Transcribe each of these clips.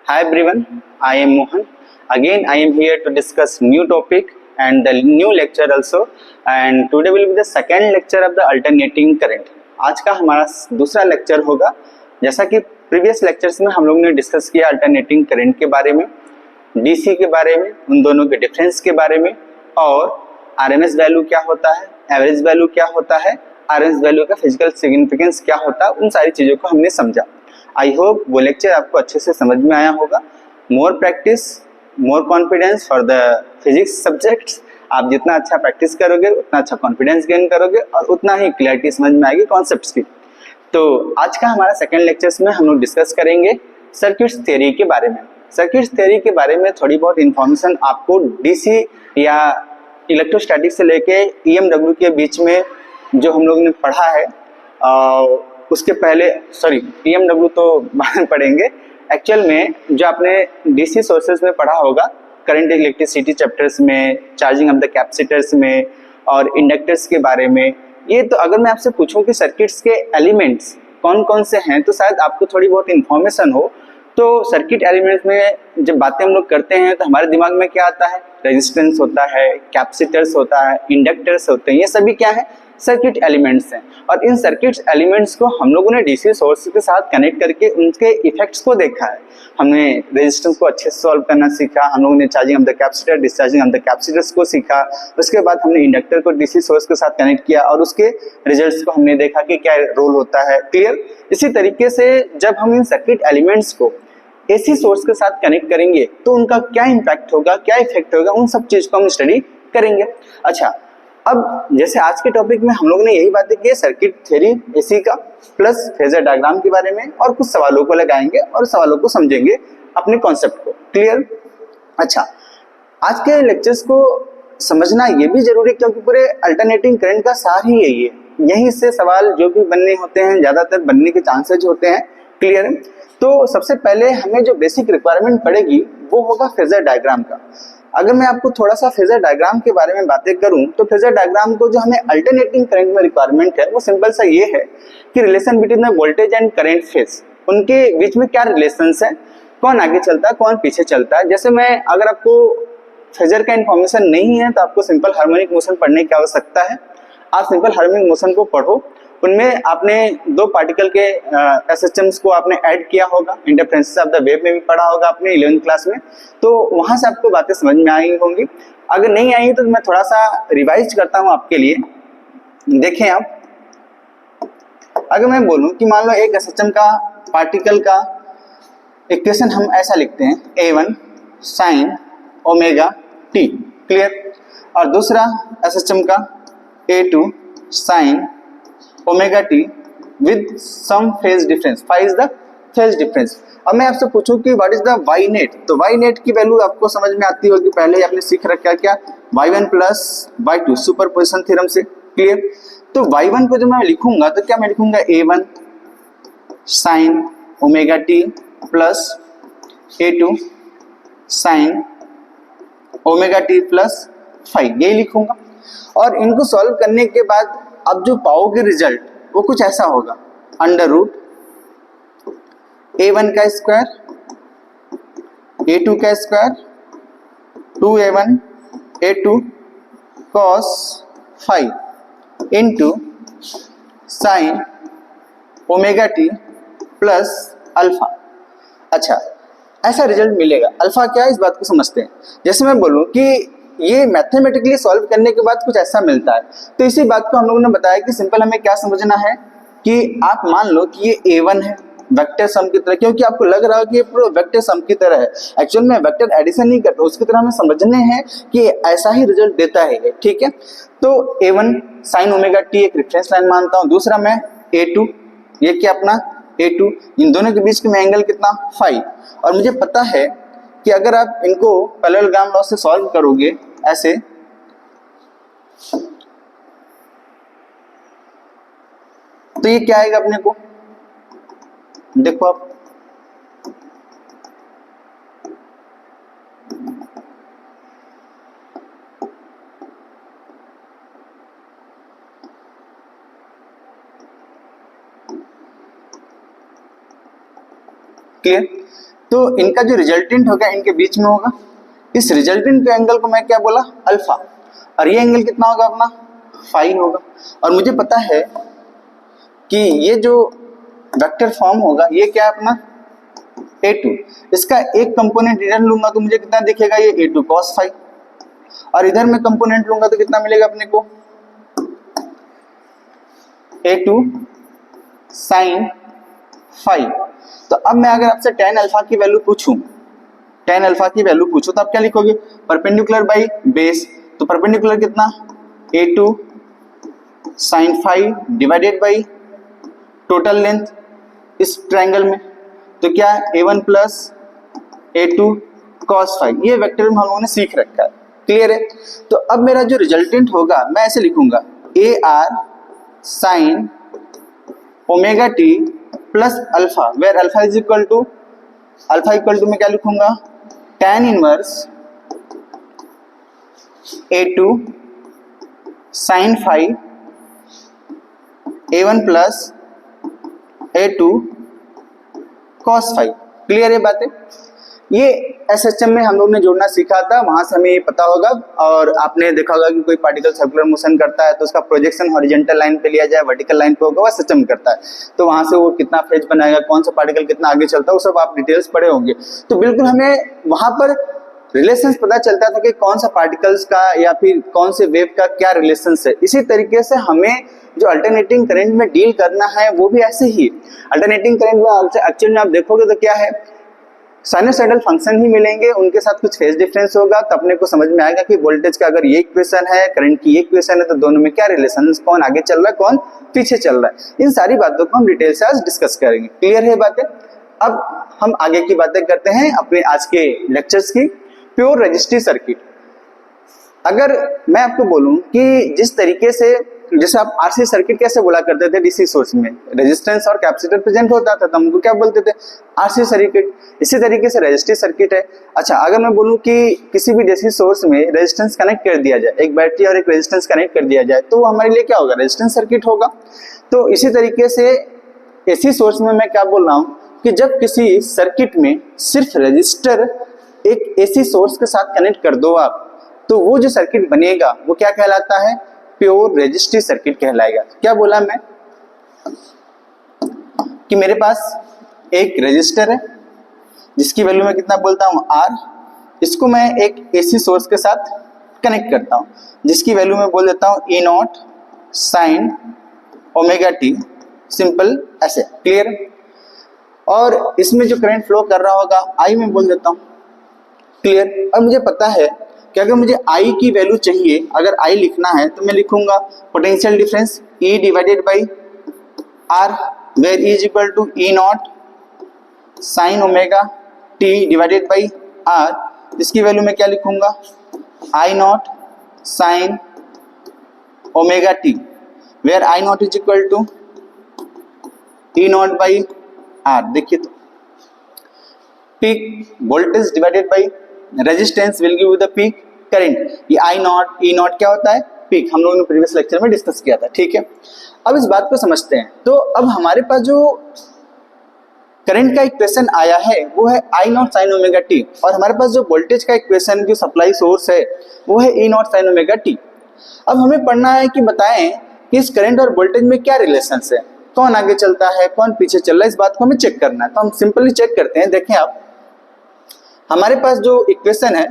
Hi everyone, I am Mohan. Again, I am here to discuss new topic and the new lecture also. And today will be the second lecture of the alternating current. आज का हमारा दूसरा lecture होगा. जैसा कि previous lectures में हम लोगों ने डिस्कस किया अल्टरनेटिंग करंट के बारे में, डीसी के बारे में, उन दोनों के डिफरेंस के बारे में, और आरएमएस वैल्यू क्या होता है, एवरेज वैल्यू क्या होता है, आरएमएस वैल्यू का फिजिकल सिग्निफिकेंस क्या होता है, उन सारी चीज़ों को हमने समझा. आई होप वो लेक्चर आपको अच्छे से समझ में आया होगा. More practice more confidence for the physics subjects. आप जितना अच्छा प्रैक्टिस करोगे उतना अच्छा कॉन्फिडेंस गेन करोगे और उतना ही क्लैरिटी समझ में आएगी कॉन्सेप्ट्स की. तो आज का हमारा सेकेंड लेक्चर्स में हम लोग डिस्कस करेंगे सर्किट्स थ्योरी के बारे में. सर्किट्स थ्योरी के बारे में थोड़ी बहुत इंफॉर्मेशन आपको डीसी या इलेक्ट्रोस्टैटिक से लेके ईएमडब्ल्यू के बीच में जो हम लोगों ने पढ़ा है, उसके पहले ईएमडब्ल्यू तो बाद में पढ़ेंगे. एक्चुअल में जो आपने डीसी सोर्सेज में पढ़ा होगा, करंट इलेक्ट्रिसिटी चैप्टर्स में, चार्जिंग ऑफ द कैपेसिटर्स में और इंडक्टर्स के बारे में, ये तो अगर मैं आपसे पूछूं कि सर्किट्स के एलिमेंट्स कौन कौन से हैं तो शायद आपको थोड़ी बहुत इंफॉर्मेशन हो. तो सर्किट एलिमेंट्स में जब बातें हम लोग करते हैं तो हमारे दिमाग में क्या आता है? रेजिस्टेंस होता है, कैपेसिटर्स होता है, इंडक्टर्स होते हैं. ये सभी क्या है? सर्किट एलिमेंट्स हैं. और इन सर्किट एलिमेंट्स को हम लोगों ने डीसी सोर्स के साथ कनेक्ट करके उनके इफेक्ट्स को देखा है. हमने रेजिस्टेंस को अच्छे से सॉल्व करना सीखा, हम लोगों ने charging of the capacitor, discharging of the capacitors को सीखा. उसके बाद हमने इंडक्टर को डीसी सोर्स के साथ कनेक्ट किया और उसके रिजल्ट्स को हमने देखा कि क्या रोल होता है. क्लियर? इसी तरीके से जब हम इन सर्किट एलिमेंट्स को एसी सोर्स के साथ कनेक्ट करेंगे तो उनका क्या इम्पैक्ट होगा, क्या इफेक्ट होगा, उन सब चीज को हम स्टडी करेंगे. अच्छा, अब जैसे आज के टॉपिक में हम लोग ने यही बातें की है सर्किट थ्योरी एसी का प्लस फेजर डायग्राम के बारे में, और कुछ सवालों को लगाएंगे और सवालों को समझेंगे अपने कॉन्सेप्ट को. क्लियर? अच्छा, आज के लेक्चर्स को समझना ये भी जरूरी है क्योंकि पूरे अल्टरनेटिंग करंट का सार ही यही है. यहीं से सवाल जो भी बनने होते हैं, ज्यादातर बनने के चांसेस होते हैं. क्लियर है? तो सबसे पहले हमें जो बेसिक रिक्वायरमेंट पड़ेगी वो होगा फेजर डायग्राम का. अगर मैं आपको थोड़ा सा फेजर डायग्राम के बारे में बातें करूं तो फेजर डायग्राम को जो हमें अल्टरनेटिंग करंट में रिक्वायरमेंट है वो सिंपल सा ये है कि relation between the voltage and current phase, उनके बीच में क्या रिलेशंस है, कौन आगे चलता है कौन पीछे चलता है. जैसे मैं अगर आपको फेजर का इन्फॉर्मेशन नहीं है तो आपको सिंपल हार्मोनिक मोशन पढ़ने की आवश्यकता है. आप सिंपल हार्मोनिक मोशन को पढ़ो. उनमें आपने दो पार्टिकल के एसएचएम्स को आपने ऐड किया होगा, इंटरफ्रेंसेस ऑफ द वेव में भी पढ़ा होगा आपने 11वीं क्लास में, तो वहां से आपको बातें समझ में आई होंगी. अगर नहीं आई तो मैं थोड़ा सा रिवाइज करता हूं आपके लिए. देखें आप, अगर मैं बोलूं कि मान लो एक एसएचएम का पार्टिकल का इक्वेशन हम ऐसा लिखते हैं A1 sine omega T. Clear? और दूसरा एसएचएम का A2 sine omega T with some phase difference. Phi is the phase difference. अब मैं आपसे पूछूं कि what is the Y net, तो वाई नेट की वैल्यू आपको समझ में आती होगी, पहले आपने सीख रखा क्या, y1 plus y2 superposition theorem से. क्लियर? तो y1 को जब मैं लिखूंगा तो क्या मैं लिखूंगा A1 sine omega T plus A2 sine omega T plus phi, यही लिखूंगा. और इनको सॉल्व करने के बाद अब जो पाओगे रिजल्ट वो कुछ ऐसा होगा, अंडर रूट A1 का स्क्वायर A2 का square 2A1 A2 cos five into sine omega T plus alpha. अच्छा, ऐसा रिजल्ट मिलेगा. अल्फा क्या है इस बात को समझते हैं. जैसे मैं बोलूं कि ये मैथमेटिकली सॉल्व करने के बाद कुछ ऐसा मिलता है, तो इसी बात को हम लोगों ने बताया कि सिंपल हमें क्या समझना है कि आप मान लो कि ये A1 है वेक्टर सम की तरह, क्योंकि आपको लग रहा है कि ये पूरा वेक्टर सम की तरह है. एक्चुअल में वेक्टर एडिशन नहीं करता, उसकी तरह हमें समझने हैं कि ऐसा ही रिजल्ट देता है ये. ठीक है? तो A1 साइन ओमेगा टी एक रेफरेंस लाइन मानता हूँ. दूसरा मैं A2, ये क्या अपना A2, इन दोनों के बीच में एंगल कितना, फाई. और मुझे पता है कि अगर आप इनको पैरेललोग्राम लॉ से सॉल्व करोगे ऐसे, तो ये क्या आएगा अपने को, देखो आप, क्लियर? तो इनका जो रिजल्टेंट होगा इनके बीच में होगा। इस रिजल्टेंट के एंगल को मैं क्या बोला, अल्फा, और ये एंगल कितना होगा अपना, फाई होगा। और मुझे पता है कि ये जो वेक्टर फॉर्म होगा ये क्या अपना a2, इसका एक कंपोनेंट इधर लूंगा तो मुझे कितना दिखेगा, ये a2 cos फाई, और इधर मैं कंपोनेंट लूंगा तो कितना मिलेगा अपने को, a2 sin फाई। तो अब मैं अगर आपसे tan अल्फा की वैल्यू पूछूं, tan अल्फा की वैल्यू पूछूं तो आप क्या लिखोगे, परपेंडिकुलर बाई बेस, तो परपेंडिकुलर कितना, a2 sin phi divided by total length इस ट्रायंगल में, तो क्या a1 plus a2 cos phi, ये वेक्टर हम लोगों ने सीख रखा है, क्लियर है। तो अब मेरा जो रिजल्टेंट होगा मैं ऐसे लिखूंगा, ar sin omega T plus alpha, where alpha is equal to, alpha equal to मैं क्या लिखूंगा, tan inverse a2 sin phi a1 plus a2 cos phi, clear है बातें। ये एसएचएम में हम लोग ने जोड़ना सीखा था, वहां से हमें ये पता होगा। और आपने देखा होगा कि कोई पार्टिकल सर्कुलर मोशन करता है तो उसका प्रोजेक्शन हॉरिजॉन्टल लाइन पे लिया जाए, वर्टिकल लाइन पे होगा, वो एसएचएम करता है, तो वहां से वो कितना फेज बनाएगा, कौन सा पार्टिकल कितना आगे चलता है, वो सब आप डिटेल्स पढ़े होंगे। तो बिल्कुल हमें वहां पर रिलेशन पता चलता था कि कौन सा पार्टिकल्स का या फिर कौन से वेव का क्या रिलेशन है। इसी तरीके से हमें जो अल्टरनेटिंग करंट में डील करना है वो भी ऐसे ही। अल्टरनेटिंग करंट में एक्चुअली में आप देखोगे तो क्या है, साइनोसॉइडल फंक्शन ही मिलेंगे, उनके साथ कुछ फेज डिफरेंस होगा, तो अपने को समझ में आएगा कि वोल्टेज का अगर ये इक्वेशन है, करंट की ये इक्वेशन है, तो दोनों में क्या रिलेशन, कौन आगे चल रहा है कौन पीछे चल रहा है। इन सारी बातों को हम डिटेल से आज डिस्कस करेंगे, क्लियर है बातें। अब हम आगे की बातें करते हैं अपने आज के लेक्चर्स की। प्योर रजिस्ट्री सर्किट, अगर मैं आपको बोलूं कि जिस तरीके से, जैसे आप आरसी सर्किट कैसे बोला करते थे, डीसी सोर्स में रेजिस्टेंस और कैपेसिटर प्रेजेंट होता था तो हमको क्या बोलते थे, आरसी सर्किट। इसी तरीके से रजिस्ट्री सर्किट है। अच्छा, अगर मैं बोलूं कि किसी भी डीसी सोर्स में रेजिस्टेंस कनेक्ट कर दिया जाए, एक बैटरी और एक रेजिस्टेंस कनेक्ट कर दिया जाए, तो वो हमारे लिए क्या होगा, रेजिस्टेंस सर्किट होगा। तो इसी तरीके से एसी सोर्स में मैं क्या बोल रहा हूँ कि जब किसी सर्किट में सिर्फ रजिस्टर एक एसी सोर्स के साथ कनेक्ट कर दो आप, तो वो जो सर्किट बनेगा वो क्या कहलाता है, प्योर रजिस्ट्री सर्किट कहलाएगा। क्या बोला मैं कि मेरे पास एक रजिस्टर है जिसकी वैल्यू मैं कितना बोलता हूँ R, इसको मैं एक एसी सोर्स के साथ कनेक्ट करता हूँ जिसकी वैल्यू मैं बोल देता हूँ E naught sine omega t, simple ऐसे, क्लियर। और इसमें जो करंट फ्लो कर रहा होगा I में बोल देता हूँ, क्लियर। और मुझे पता है कि अगर मुझे I की वैल्यू चाहिए, अगर I लिखना है तो मैं लिखूंगा potential difference E divided by R, where E is equal to E naught sine omega T divided by R, इसकी वैल्यू मैं क्या लिखूंगा, I naught sine omega T, where I naught is equal to E naught by R। देखिए तो peak voltage divided by resistance will give the peak current. ये I not E not क्या होता है, पीक, हम लोगों ने प्रीवियस लेक्चर में डिस्कस किया था, ठीक है। अब इस बात को समझते हैं। तो अब हमारे पास जो करंट का इक्वेशन आया है वो है I naught sine omega T, और हमारे पास जो वोल्टेज का इक्वेशन जो सप्लाई सोर्स है वो है ई नॉट साइन ओमेगा टी। अब हमें पढ़ना है कि बताएं कि इस करंट और वोल्टेज में क्या रिलेशन है, कौन आगे चलता है कौन पीछे चल रहा है, इस बात को हमें चेक करना है। तो हम सिंपली चेक करते हैं। देखें आप, हमारे पास जो इक्वेशन है,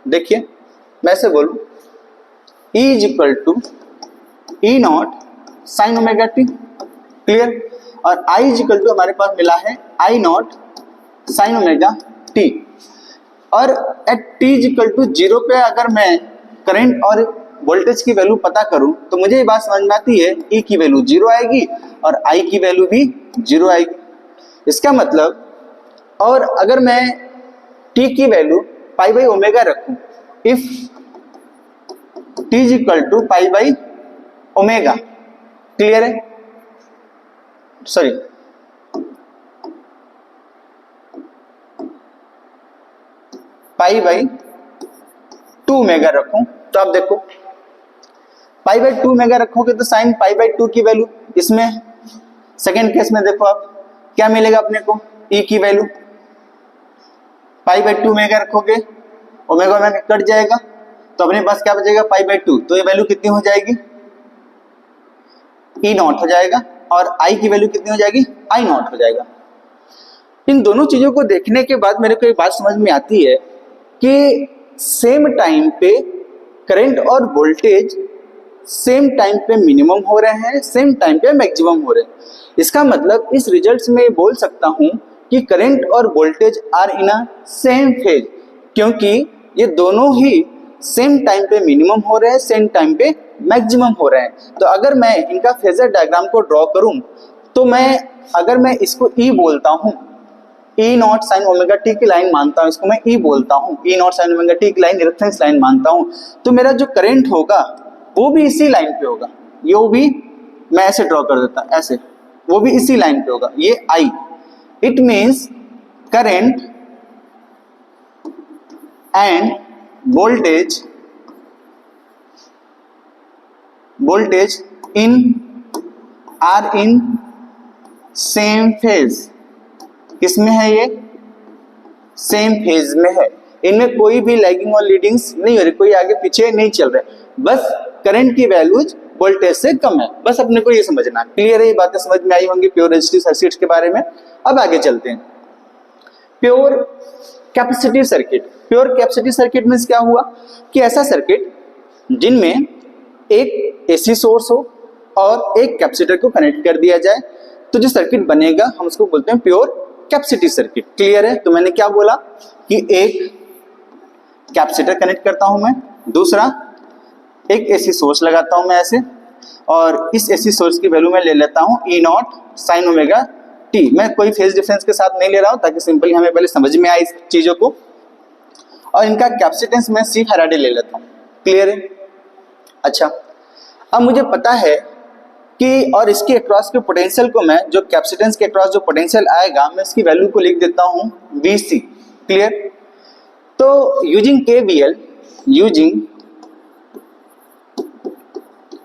देखिए मैं ऐसे बोलूं E is equal to E naught sine omega T, clear. और I इज इक्वल टू हमारे पास मिला है I naught sine omega T. और at t is equal to 0 पे अगर मैं करंट और वोल्टेज की वैल्यू पता करूं तो मुझे ये बात समझ में आती है E की वैल्यू 0 आएगी और I की वैल्यू भी 0 आएगी। इसका मतलब, और अगर मैं t की वैल्यू पाई बाई ओमेगा रखूं, if t is equal to pi by omega, clear है, सॉरी पाई बाई 2 ओमेगा रखूं, तो आप देखो पाई बाई 2 ओमेगा रखोगे तो साइन पाई बाई 2 की वैल्यू, इसमें सेकेंड केस में देखो आप क्या मिलेगा अपने को, E की वैल्यू पाई बाई 2 ओमेगा रखोगे, ओमेगा ओमेगा कट जाएगा, तो अपने पास क्या बचेगा पाई बाई 2। तो ये वैल्यू कितनी हो जाएगी, ई नॉट हो जाएगा, और आई की वैल्यू कितनी हो जाएगी, आई नॉट हो जाएगा। इन दोनों चीजों को देखने के बाद मेरे को एक बात समझ में आती है कि सेम टाइम पे करंट और वोल्टेज सेम टाइम पे मिनिमम हो रहे हैं, सेम टाइम पे मैक्सिमम हो रहे हैं। इसका मतलब इस रिजल्ट्स में बोल सकता हूं कि करंट और voltage are in a same phase, क्योंकि ये दोनों ही सेम टाइम पे मिनिमम हो रहे हैं, सेम टाइम पे मैक्सिमम हो रहे हैं। तो अगर मैं इनका फेजर डायग्राम को ड्रॉ करूं तो अगर मैं इसको ई बोलता हूं, E naught sine omega t की लाइन मानता हूं, इसको मैं ई बोलता हूं, E naught sine omega t की लाइन रेफरेंस लाइन मानता हूं, तो मेरा जो करंट होगा वो भी इसी लाइन पे होगा। ये भी मैं ऐसे ड्रॉ कर देता, ऐसे, वो भी इसी लाइन पे होगा, ये I. It means current and voltage are in same phase. किसमें है ये, सेम फेज में है। इनमें कोई भी लैगिंग और लीडिंग्स नहीं हो रही, कोई आगे पीछे नहीं चल रहे, बस करंट की वैल्यूज वोल्टेज से कम है, बस अपने को ये समझना। क्लियर है, ये बातें समझ में आई होंगी प्योर रेजिस्टिव सर्किट्स के बारे में। अब आगे चलते हैं pure capacitive circuit. Pure capacitive circuit means क्या हुआ कि ऐसा सर्किट जिनमें एक एसी सोर्स हो और एक कैपेसिटर को कनेक्ट कर दिया जाए, तो जो सर्किट बनेगा हम उसको बोलते हैं प्योर कैपेसिटिव सर्किट। क्लियर है, तो मैंने क्या बोला कि एक कैपेसिटर कनेक्ट करता हूं मैं, दूसरा एक एसी सोर्स लगाता हूं मैं ऐसे, और इस एसी सोर्स की वैल्यू मैं ले लेता हूं E naught sine omega T. मैं कोई फेज डिफरेंस के साथ नहीं ले रहा हूं ताकि सिंपली हमें पहले समझ में आए इस चीजों को, और इनका कैपेसिटेंस मैं सी फैराडे ले लेता हूं। क्लियर है, अच्छा अब मुझे पता है कि, और इसके अक्रॉस के पोटेंशियल को मैं, जो कैपेसिटेंस के अक्रॉस जो पोटेंशियल आएगा मैं इसकी वैल्यू को लिख देता हूं VC। क्लियर, तो यूजिंग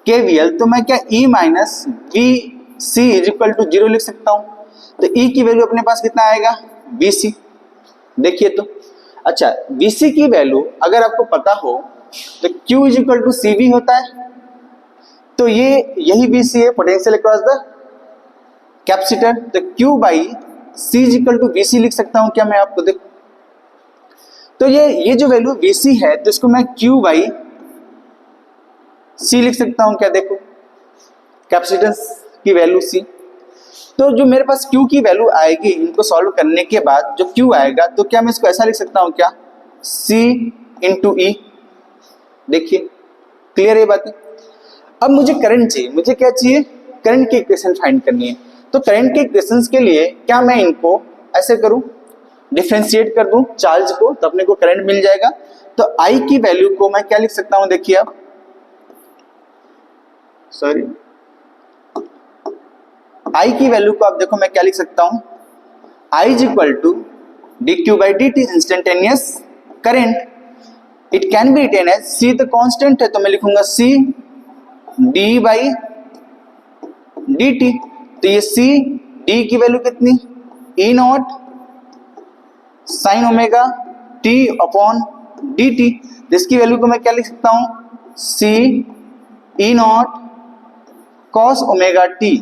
KVL तो मैं क्या E minus VC is equal to 0 लिख सकता हूं। तो E की वैल्यू अपने पास कितना आएगा, VC। देखिए तो अच्छा, VC की वैल्यू अगर आपको पता हो तो Q is equal to CV होता है, तो यही VC है, पोटेंशियल अक्रॉस द कैपेसिटर। तो Q by C is equal to VC लिख सकता हूं क्या मैं, आपको देखो तो ये जो वैल्यू VC है तो इसको मैं Q बाई C लिख सकता हूं क्या, देखो कैपेसिटेंस की वैल्यू C। तो जो मेरे पास Q की वैल्यू आएगी इनको सॉल्व करने के बाद जो Q आएगा, तो क्या मैं इसको ऐसा लिख सकता हूं क्या, C इंटू E। देखिए क्लियर है बात। अब मुझे करंट चाहिए, मुझे क्या चाहिए, करंट की इक्वेशन फाइंड करनी है। तो करंट के इक्वेशंस के लिए क्या मैं इनको ऐसे करूं, डिफरेंशिएट कर दूं चार्ज को, तो अपने को करंट मिल जाएगा। तो I की वैल्यू को मैं क्या लिख सकता हूं, देखिए आप, सॉरी I की वैल्यू को आप देखो मैं क्या लिख सकता हूं, I is equal to dq by dt instantaneous current. It can be written as C तो कांस्टेंट है, तो मैं लिखूंगा C d बाई dt। तो ये C d की वैल्यू कितनी, E naught sine omega t upon dt। जिसकी वैल्यू को मैं क्या लिख सकता हूं, C E not cos omega t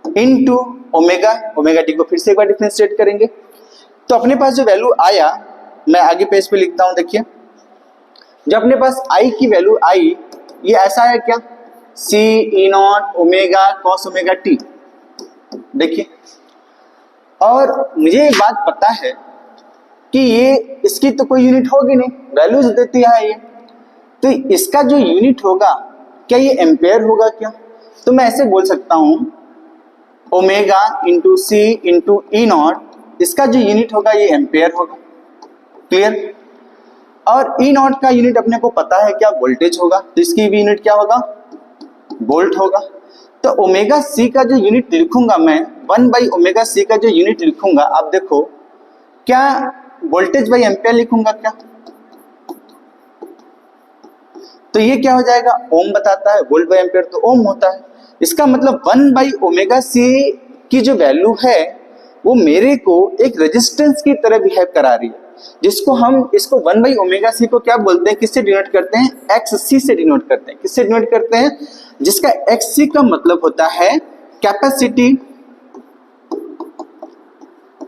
into omega t को फिर से एक बार डिफरेंशिएट करेंगे। तो अपने पास जो वैल्यू आया मैं आगे पेज पे लिखता हूं, देखिए जो अपने पास I की वैल्यू आई ये ऐसा है क्या, C E not omega cos omega t. देखिए, और मुझे एक बात पता है कि ये इसकी तो कोई यूनिट होगी नहीं, वैल्यूज देती है ये, तो इसका जो यूनिट होगा क्या ये एम्पेयर होगा क्या। तो मैं ऐसे बोल सकता हूं omega into C into E not, इसका जो यूनिट होगा ये एम्पेयर होगा। क्लियर, और ई नॉट का यूनिट अपने को पता है क्या, वोल्टेज होगा, तो इसकी भी यूनिट क्या होगा, वोल्ट होगा। तो ओमेगा C का जो यूनिट लिखूंगा मैं 1 बाई ओमेगा C का जो यूनिट लिखूंगा, आप देखो क्या वोल्टेज बाई एम्पेयर लिखूंगा क्या, तो ये क्या हो जाएगा, ओम बताता है, वोल्ट बाई एम्पेयर तो ओम होता है। इसका मतलब 1 बाई ओमेगा C की जो वैल्यू है वो मेरे को एक रेजिस्टेंस की तरह बिहेव करा रही है, जिसको हम इसको 1/ओमेगा c को क्या बोलते हैं, किससे डिनोट करते हैं, xc से डिनोट करते हैं। किससे डिनोट करते हैं, जिसका xc का मतलब होता है कैपेसिटी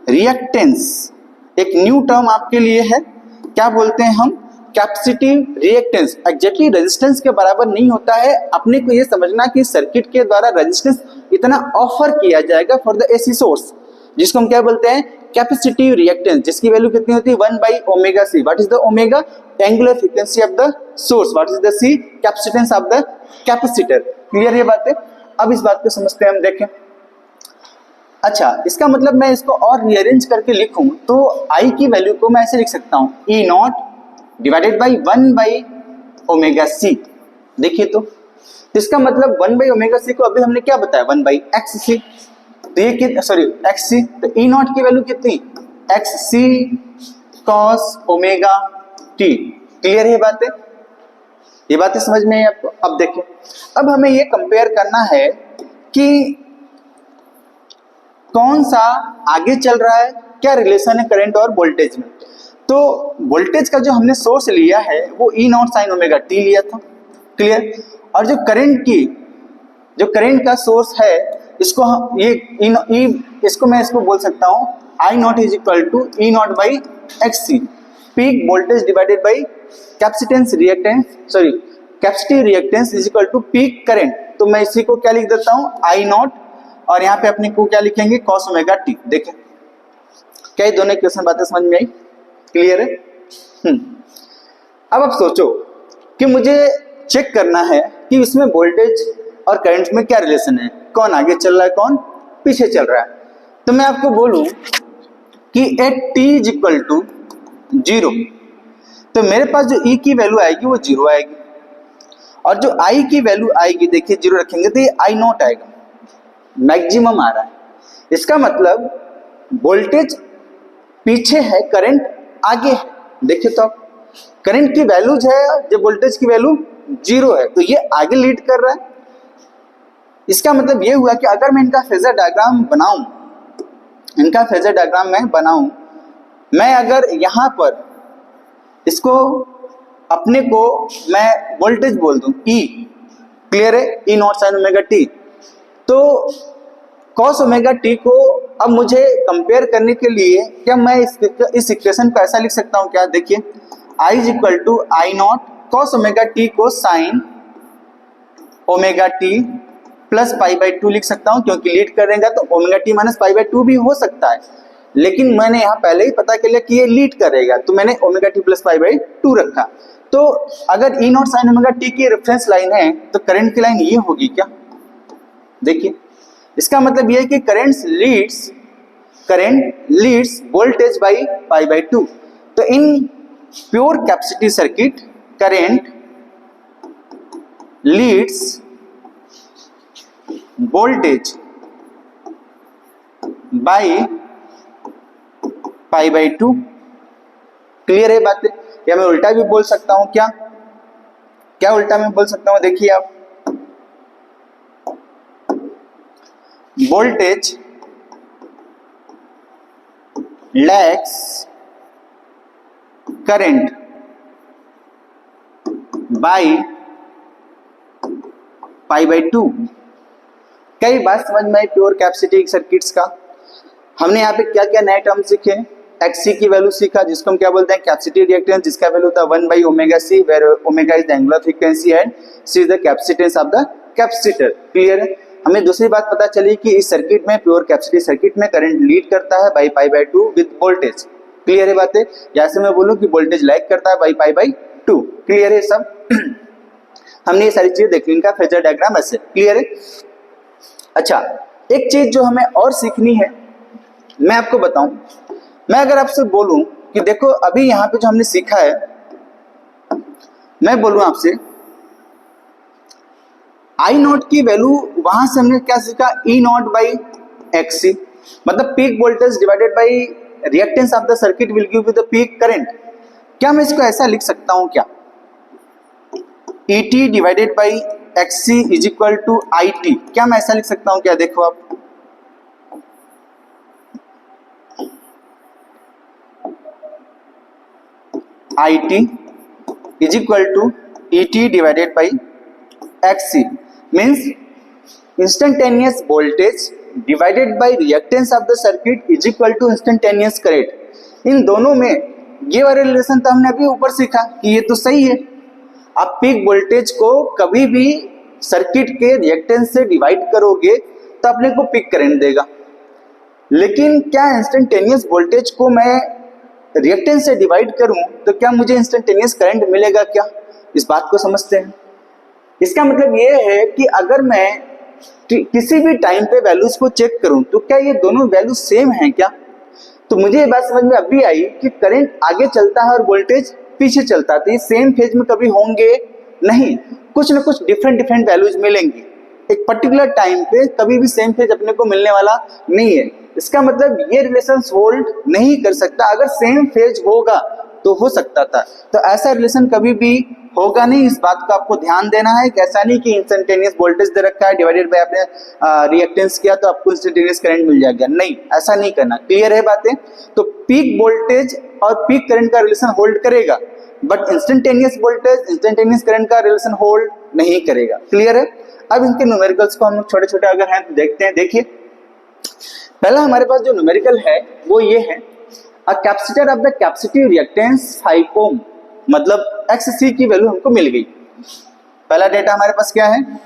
रिएक्टेंस। एक न्यू टर्म आपके लिए है, क्या बोलते हैं हम, कैपेसिटी रिएक्टेंस। एग्जैक्टली रेजिस्टेंस के बराबर नहीं होता है, अपने को ये समझना कि सर्किट के द्वारा रेजिस्टेंस इतना ऑफर किया जाएगा फॉर द एसी सोर्स, जिसको हम क्या बोलते हैं, कैपेसिटिव रिएक्टेंस, जिसकी वैल्यू कितनी होती है, 1/ओमेगा c। What is the omega, angular frequency of the source. What is the c, capacitance of the capacitor. Clear ये बात है। अब इस बात को समझते हैं हम, देखें। अच्छा, इसका मतलब मैं इसको और रीअरेंज करके लिखूं तो I की वैल्यू को मैं ऐसे लिख सकता हूं, E0 डिवाइडेड बाई 1/ओमेगा c। देखिए तो इसका मतलब 1/ओमेगा c को अभी हमने क्या बताया, 1/xc। तो ये कितना, सॉरी xc, तो E0 की वैल्यू कितनी, xc cos omega t। Clear है बातें, ये बातें समझ में है आपको। अब देखिए, अब हमें ये कंपेयर करना है कि कौन सा आगे चल रहा है, क्या रिलेशन है करंट और वोल्टेज में। तो वोल्टेज का जो हमने सोर्स लिया है वो E0 sin ओमेगा t लिया था। क्लियर। और जो करंट का सोर्स है, इसको हम इसको मैं बोल सकता हूं I0 is equal to E0/xc, peak voltage divided by capacitance reactance, sorry capacity reactance is equal to peak current. तो मैं इसी को क्या लिख देता हूं, I0, और यहाँ पे अपने को क्या लिखेंगे, cos ओमेगा t। देखें क्या ये दोनों इक्वेशन बातें समझ में आई, क्लियर है। अब आप सोचो कि मुझे चेक करना है कि इसमें वोल्टेज और करंट में क्या रिलेशन है, कौन आगे चल रहा है, कौन पीछे चल रहा है। तो मैं आपको बोलूं कि at t is equal to 0, तो मेरे पास जो E की वैल्यू आएगी वो 0 आएगी, और जो I की वैल्यू आएगी, देखिए 0 रखेंगे तो ये I0 आएगा, मैक्सिमम आ रहा है। इसका मतलब वोल्टेज पीछे है, करंट आगे है। देखिए तो आप, करंट की वैल्यू जो है जब वोल्टेज की वैल्यू 0 है तो ये आगे लीड कर रहा है। इसका मतलब ये हुआ कि अगर मैं इनका फेजर डायग्राम बनाऊं, मैं अगर यहाँ पर इसको अपने को मैं वोल्टेज बोल दूं E, क्लियर है, E0 sin ओमेगा t, तो cos ओमेगा t को अब मुझे कंपेयर करने के लिए क्या मैं इस इक्वेशन को ऐसा लिख सकता हूं क्या, देखिए I is equal to I0 cos omega t को sin ओमेगा t प्लस π/2 लिख सकता हूं, क्योंकि लीड करेगा तो ओमेगा t माइनस π/2 भी हो सकता है, लेकिन मैंने यहाँ पहले ही पता कर लिया कि ये लीड करेगा तो मैंने ओमेगा t प्लस π/2 रखा। तो अगर E0 sin ओमेगा t की रेफरेंस लाइन है तो करंट की लाइन ये होगी क्या, देखिए इसका मतलब ये है कि करंट लीड्स वोल्टेज बाई π/2। तो in pure capacity circuit current leads voltage by π/2। Clear है बात। या मैं उल्टा भी बोल सकता हूं, क्या उल्टा मैं बोल सकता हूं, देखिए आप, वोल्टेज लैग्स करंट बाई π/2। कई बात समझ में आई प्योर कैपेसिटी सर्किट्स का। हमने यहाँ पे क्या क्या नए टर्म सीखे, xc की वैल्यू सीखा, जिसको हम क्या बोलते हैं, कैपेसिटी रिएक्टेंस, जिसका वैल्यू था 1/ओमेगा c, where omega is the angular frequency and c is the capacitance of the capacitor. Clear है। हमें दूसरी बात पता चली कि इस सर्किट में, प्योर कैपेसिटी सर्किट में, करंट लीड करता है बाई π/2 विद वोल्टेज। क्लियर है बातें। या से मैं बोलूं कि वोल्टेज लैग करता है बाई π/2। क्लियर है सब। हमने ये सारी चीजें देखी, इनका फेजर डायग्राम ऐसे। क्लियर है। अच्छा, एक चीज जो हमें और सीखनी है, मैं आपको बताऊं, मैं अगर आपसे बोलूं कि देखो अभी यहाँ पे जो हमने सीखा है, मैं बोलूं आपसे I0 की वैल्यू, वहां से हमने क्या सीखा, E0/xc, मतलब peak voltage divided by reactance of the circuit will give you the peak current. क्या मैं इसको ऐसा लिख सकता हूं क्या, ET divided by XC is equal to IT। क्या मैं ऐसा लिख सकता हूं क्या, देखो आप, IT is equal to ET divided by XC means instantaneous voltage divided by reactance of the circuit is equal to instantaneous current। इन दोनों में ये वाला रिलेशन तो हमने अभी ऊपर सीखा कि ये तो सही है। आप पीक वोल्टेज को कभी भी सर्किट के रिएक्टेंस से डिवाइड करोगे तो अपने को पीक करंट देगा, लेकिन क्या इंस्टेंटेनियस वोल्टेज को मैं रिएक्टेंस से डिवाइड करूं तो क्या मुझे इंस्टेंटेनियस करंट मिलेगा क्या? इस बात को समझते हैं। इसका मतलब ये है कि अगर मैं किसी भी टाइम पे वैल्यूज को चेक करूं तो क्या ये दोनों वैल्यू सेम हैं क्या? तो मुझे ये बात समझ में अभी आई कि करंट आगे चलता है और वोल्टेज पीछे चलता है, तो ये सेम फेज में कभी होंगे नहीं, कुछ ना कुछ डिफरेंट वैल्यूज मिलेंगी। एक पर्टिकुलर टाइम पे कभी भी सेम फेज अपने को मिलने वाला नहीं है। इसका मतलब ये रिलेशन होल्ड नहीं कर सकता। अगर सेम फेज होगा तो हो सकता था, तो ऐसा रिलेशन कभी भी होगा नहीं। इस बात को आपको ध्यान देना है कि ऐसा नहीं कि इंस्टेंटेनियस वोल्टेज दे रखा है डिवाइडेड बाय आपने रिएक्टेंस किया तो आपको इंस्टेंटेनियस करंट मिल जाएगा, नहीं, ऐसा नहीं करना। क्लियर है बातें? तो पीक वोल्टेज और पीक करंट का रिलेशन होल्ड करेगा, but instantaneous voltage instantaneous current का रिलेशन होल्ड नहीं करेगा। क्लियर है? अब इनके न्यूमेरिकल्स को हम लोग छोटे छोटे अगर हैं तो देखते हैं। देखिए, पहला हमारे पास जो न्यूमेरिकल है वो ये है, a capacitor of the capacitive reactance 5 ओम, मतलब XC की वैल्यू हमको मिल गई। पहला डेटा हमारे पास क्या है,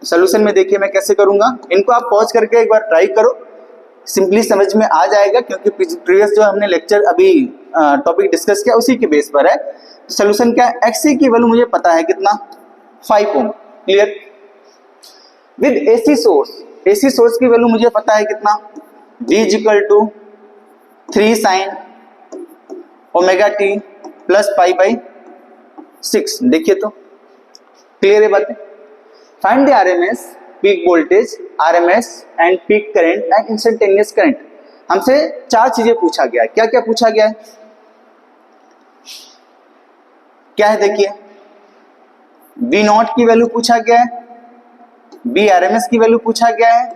सॉल्यूशन में देखिए मैं कैसे करूंगा। इनको आप पॉज करके एक बार ट्राई करो, सिंपली समझ में आ जाएगा, क्योंकि प्रीवियस जो हमने लेक्चर अभी टॉपिक डिस्कस किया उसी के बेस पर है। तो सॉल्यूशन क्या है, XC की वैल्यू मुझे पता है कितना, 5 ohm. Clear? With AC source की वैल्यू मुझे पता है कितना, V equal to 3 sin omega t plus pi by 6। देखिए तो क्लियर है बातें। Find the RMS peak voltage, RMS and peak current and instantaneous current. हमसे 4 चीजें पूछा गया है। क्या क्या पूछा गया है, क्या है देखिए, V0 की वैल्यू पूछा गया है, RMS की वैल्यू पूछा गया है,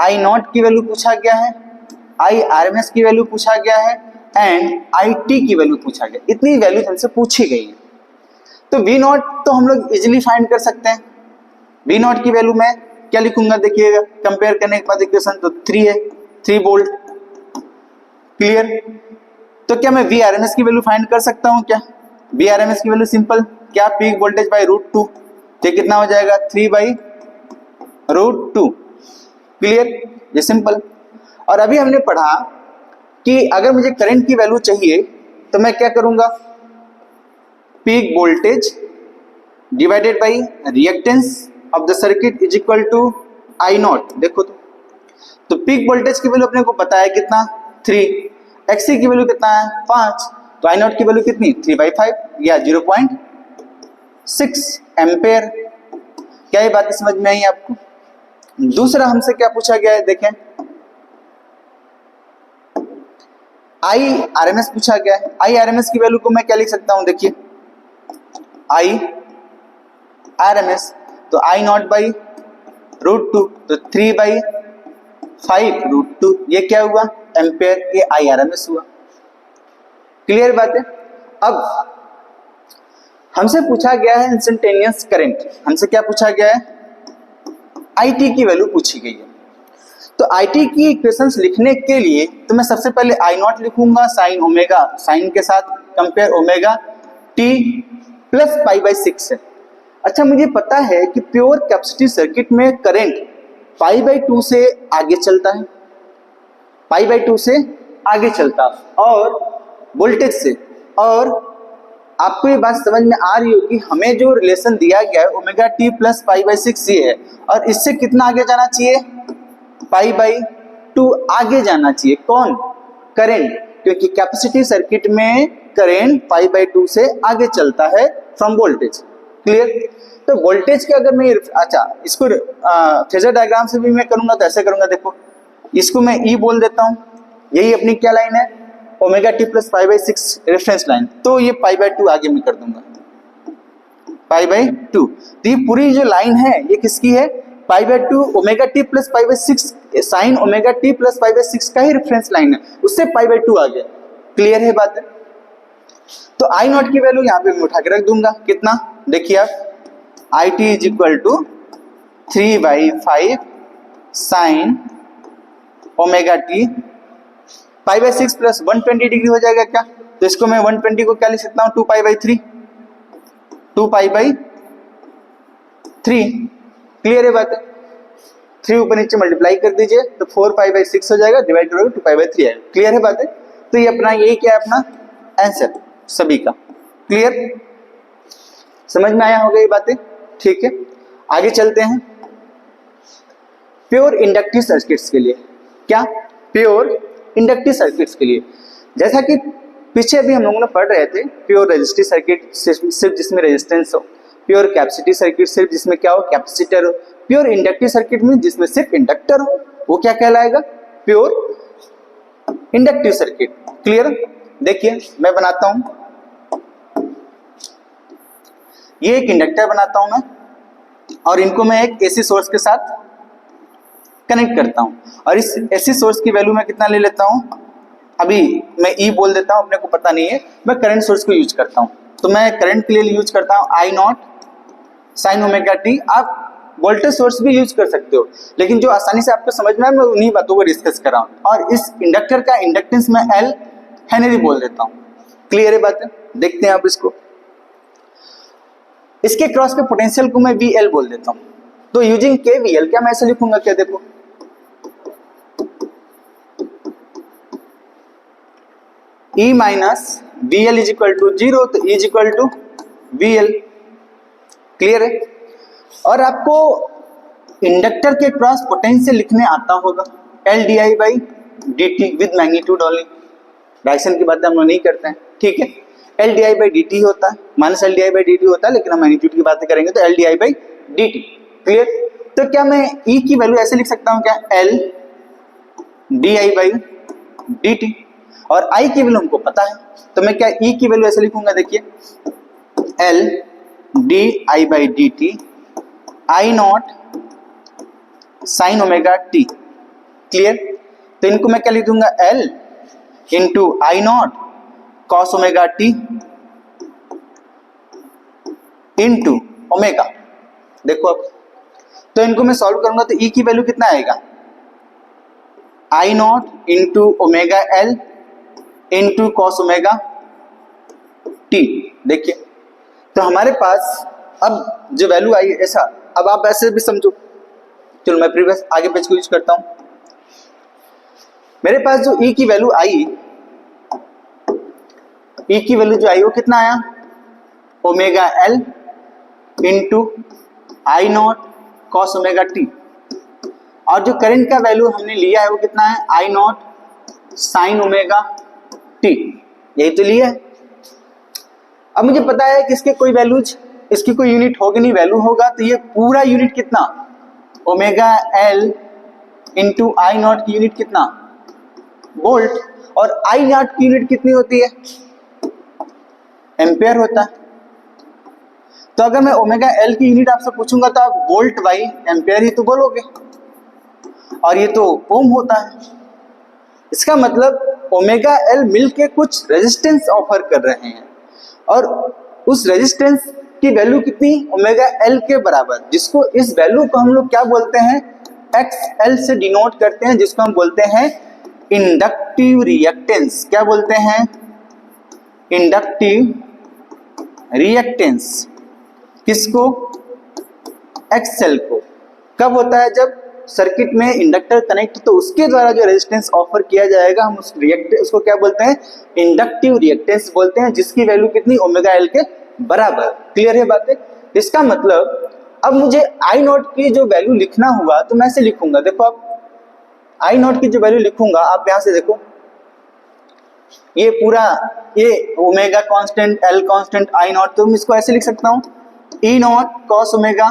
I0 की वैल्यू पूछा गया है, RMS की वैल्यू पूछा गया है एंड IT की वैल्यू पूछा गया। इतनी वैल्यू हमसे पूछी गई है। तो V0 तो हम लोग इजीली फाइंड कर सकते हैं। V0 की वैल्यू मैं क्या लिखूंगा, देखिएगा कंपेयर करने के बाद इक्वेशन तो 3 है, 3 वोल्ट। क्लियर? तो क्या मैं VRMS की वैल्यू फाइंड कर सकता हूं क्या? VRMS की वैल्यू सिंपल, क्या, पीक वोल्टेज बाय √2, तो कितना हो जाएगा 3/√2। क्लियर? ये सिंपल। और अभी हमने पढ़ा कि अगर मुझे करंट की वैल्यू चाहिए तो मैं क्या करूंगा, peak voltage divided by reactance of the circuit is equal to I0। देखो तो पीक वोल्टेज की वैल्यू अपने को पता है कितना, 3, XC की वैल्यू कितना है 5, तो I0 की वैल्यू कितनी, 3/5 या 0.6 एम्पेयर। क्या ये बात समझ में आई आपको? दूसरा हमसे क्या पूछा गया है, देखें, IRMS पूछा गया है। IRMS की वैल्यू को मैं क्या लिख सकता हूं, देखिए IRMS तो I0/√2, तो 3/5√2, ये क्या हुआ, एम्पेयर, ये IRMS हुआ। क्लियर बात है? अब हमसे पूछा गया है इंस्टेंटेनियस करंट, हमसे क्या पूछा गया है, IT की वैल्यू पूछी गई है। तो IT की इक्वेशंस लिखने के लिए तो मैं सबसे पहले I0 लिखूंगा साइन ओमेगा, साइन के साथ कंपेयर ओमेगा t प्लस π/6 है। अच्छा, मुझे पता है कि प्योर कैपेसिटिव सर्किट में करंट π/2 से आगे चलता है, π/2 से आगे चलता और वोल्टेज से। और आपको ये बात समझ में आ रही हो कि हमें जो रिलेशन दिया गया है ओमेगा t प्लस π/6 ये है, और इससे कितना आगे जाना चाहिए, π/2 आगे जाना चाहिए। कौन, करंट, क्योंकि कैपेसिटिव सर्किट में करंट π/2 से आगे चलता है फ्रॉम वोल्टेज। क्लियर? तो वोल्टेज के अगर मैं, अच्छा इसको फेजर डायग्राम से भी मैं करूंगा तो ऐसे करूंगा, देखो इसको मैं E बोल देता हूं, यही अपनी क्या लाइन है, omega t plus π/6 reference line, तो ये π/2 आगे मैं कर दूंगा, π/2। तो ये पूरी जो लाइन है ये किसकी है, pi by 2 omega T plus pi by 6 sign omega T plus pi by 6 का ही रेफरेंस लाइन है, उससे पाई बाय 2 आ गया। क्लियर है बात है? तो आई नॉट की वैल्यू यहाँ पे मैं उठा के रख दूंगा, कितना देखिए आप, I t is equal to 3/5 sine omega t pi by 6 plus 120 degree हो जाएगा क्या? तो इसको मैं 120 को क्या लिख सकता हूँ, 2 pi by 3, 2 pi by 3। Clear है बात है? 3 ऊपर नीचे मल्टीप्लाई कर दीजिए तो 4 पाई बाई 6 हो जाएगा, डिवाइड करोगे 2 पाई बाई 3 आएगा। क्लियर है बात है? तो ये अपना यही क्या है, अपना आंसर सभी का। क्लियर, समझ में आया होगा ये बातें? ठीक है, आगे चलते हैं प्योर इंडक्टिव सर्किट्स के लिए। क्या? प्योर इंडक्टिव सर्किट्स के लिए। जैसा कि पीछे भी हम लोगों ने पढ़ रहे थे, प्योर रेजिस्टिव सर्किट सिर्फ जिसमें रेजिस्टेंस हो, प्योर कैपेसिटिव सर्किट सिर्फ जिसमें क्या हो, कैपेसिटर हो, प्योर इंडक्टिव सर्किट में जिसमें सिर्फ इंडक्टर हो, वो क्या कहलाएगा, प्योर इंडक्टिव सर्किट। क्लियर? देखिए मैं बनाता हूं, ये एक इंडक्टर बनाता हूं मैं, और इनको मैं एक एसी सोर्स के साथ कनेक्ट करता हूं, और इस एसी सोर्स की वैल्यू मैं कितना ले लेता हूं, अभी मैं ई बोल देता हूं, अपने को पता नहीं है, मैं करंट सोर्स को यूज करता हूं। तो मैं करंट के लिए यूज करता हूं I naught sine omega T. आप वोल्टेज सोर्स भी यूज कर सकते हो, लेकिन जो आसानी से आपको समझ में आए मैं उन्हीं बातों को डिस्कस कर रहा हूं। और इस इंडक्टर का इंडक्टेंस मैं एल हेनरी बोल देता हूं। क्लियर है बात है? देखते हैं आप इसको, इसके क्रॉस के पोटेंशियल को मैं वी एल बोल देता हूं। तो यूजिंग के वी एल, क्या मैं ऐसे लिखूंगा, क्या देखो, E minus V L is equal to 0, तो E is equal to V L. Clear है? और आपको इंडक्टर के क्रॉस पोटेंशियल लिखने आता होगा, L D I by D T with magnitude only. Direction की बातें हम लोग नहीं करते हैं, ठीक है। L D I by D T होता है, minus L D I by D T होता है, लेकिन हम मैग्नीट्यूड की बातें करेंगे तो L D I by D T. Clear? तो क्या मैं E की वैल्यू ऐसे लिख सकता हूं, क्या, L D I by D T, और I की वैल्यू हमको पता है, तो मैं क्या E की वैल्यू ऐसे लिखूंगा, देखिए L D I by D T I naught sine omega T. Clear? तो इनको मैं क्या लिख दूंगा, L into I not cos omega T into omega. देखो अब, तो इनको मैं सॉल्व करूंगा तो E की वैल्यू कितना आएगा, I naught into omega L into cos omega t. देखिए, तो हमारे पास अब जो वैल्यू आई ऐसा, अब आप ऐसे भी समझो, चलो मैं प्रीवियस आगे पेज को यूज करता हूं। मेरे पास जो E की वैल्यू आई, E की वैल्यू जो आई वो कितना आया, omega L into I not cos omega T, और जो करंट का वैल्यू हमने लिया है वो कितना है, I naught sine omega t. यही तो लिया है। अब मुझे पता है कि इसके कोई वैल्यूज, इसकी कोई यूनिट होगी नहीं, वैल्यू होगा तो ये पूरा यूनिट कितना, omega L into I naught की यूनिट कितना, वोल्ट, और आई नॉट की यूनिट कितनी होती है, एम्पेयर होता है। तो अगर मैं ओमेगा एल की यूनिट आपसे पूछूंगा तो आप वोल्ट बाई एम्पेयर ही तो बोलोगे, और ये तो ओम होता है। इसका मतलब ओमेगा एल मिलके कुछ रेजिस्टेंस ऑफर कर रहे हैं, और उस रेजिस्टेंस की वैल्यू कितनी, ओमेगा एल के बराबर, जिसको इस वैल्यू को हम लोग क्या बोलते हैं, एक्स एल से डिनोट करते हैं, जिसको हम बोलते हैं इंडक्टिव रिएक्टेंस। क्या बोलते हैं, इंडक्टिव रिएक्टेंस। किसको, एक्स एल को। कब होता है, जब सर्किट में इंडक्टर कनेक्ट, तो उसके द्वारा जो रेजिस्टेंस ऑफर किया जाएगा हम उसको क्या बोलते हैं, इंडक्टिव रिएक्टेंस बोलते हैं, जिसकी वैल्यू कितनी, ओमेगा एल के बराबर। क्लियर है बातें? इसका मतलब अब मुझे आई नॉट की जो वैल्यू लिखना हुआ तो मैं ऐसे लिखूंगा, देखो अब आई नॉट की जो वैल्यू लिखूंगा, आप यहां से देखो, ये पूरा ये omega constant, L constant, I naught, तो मैं इसको ऐसे लिख सकता हूं, E naught cos omega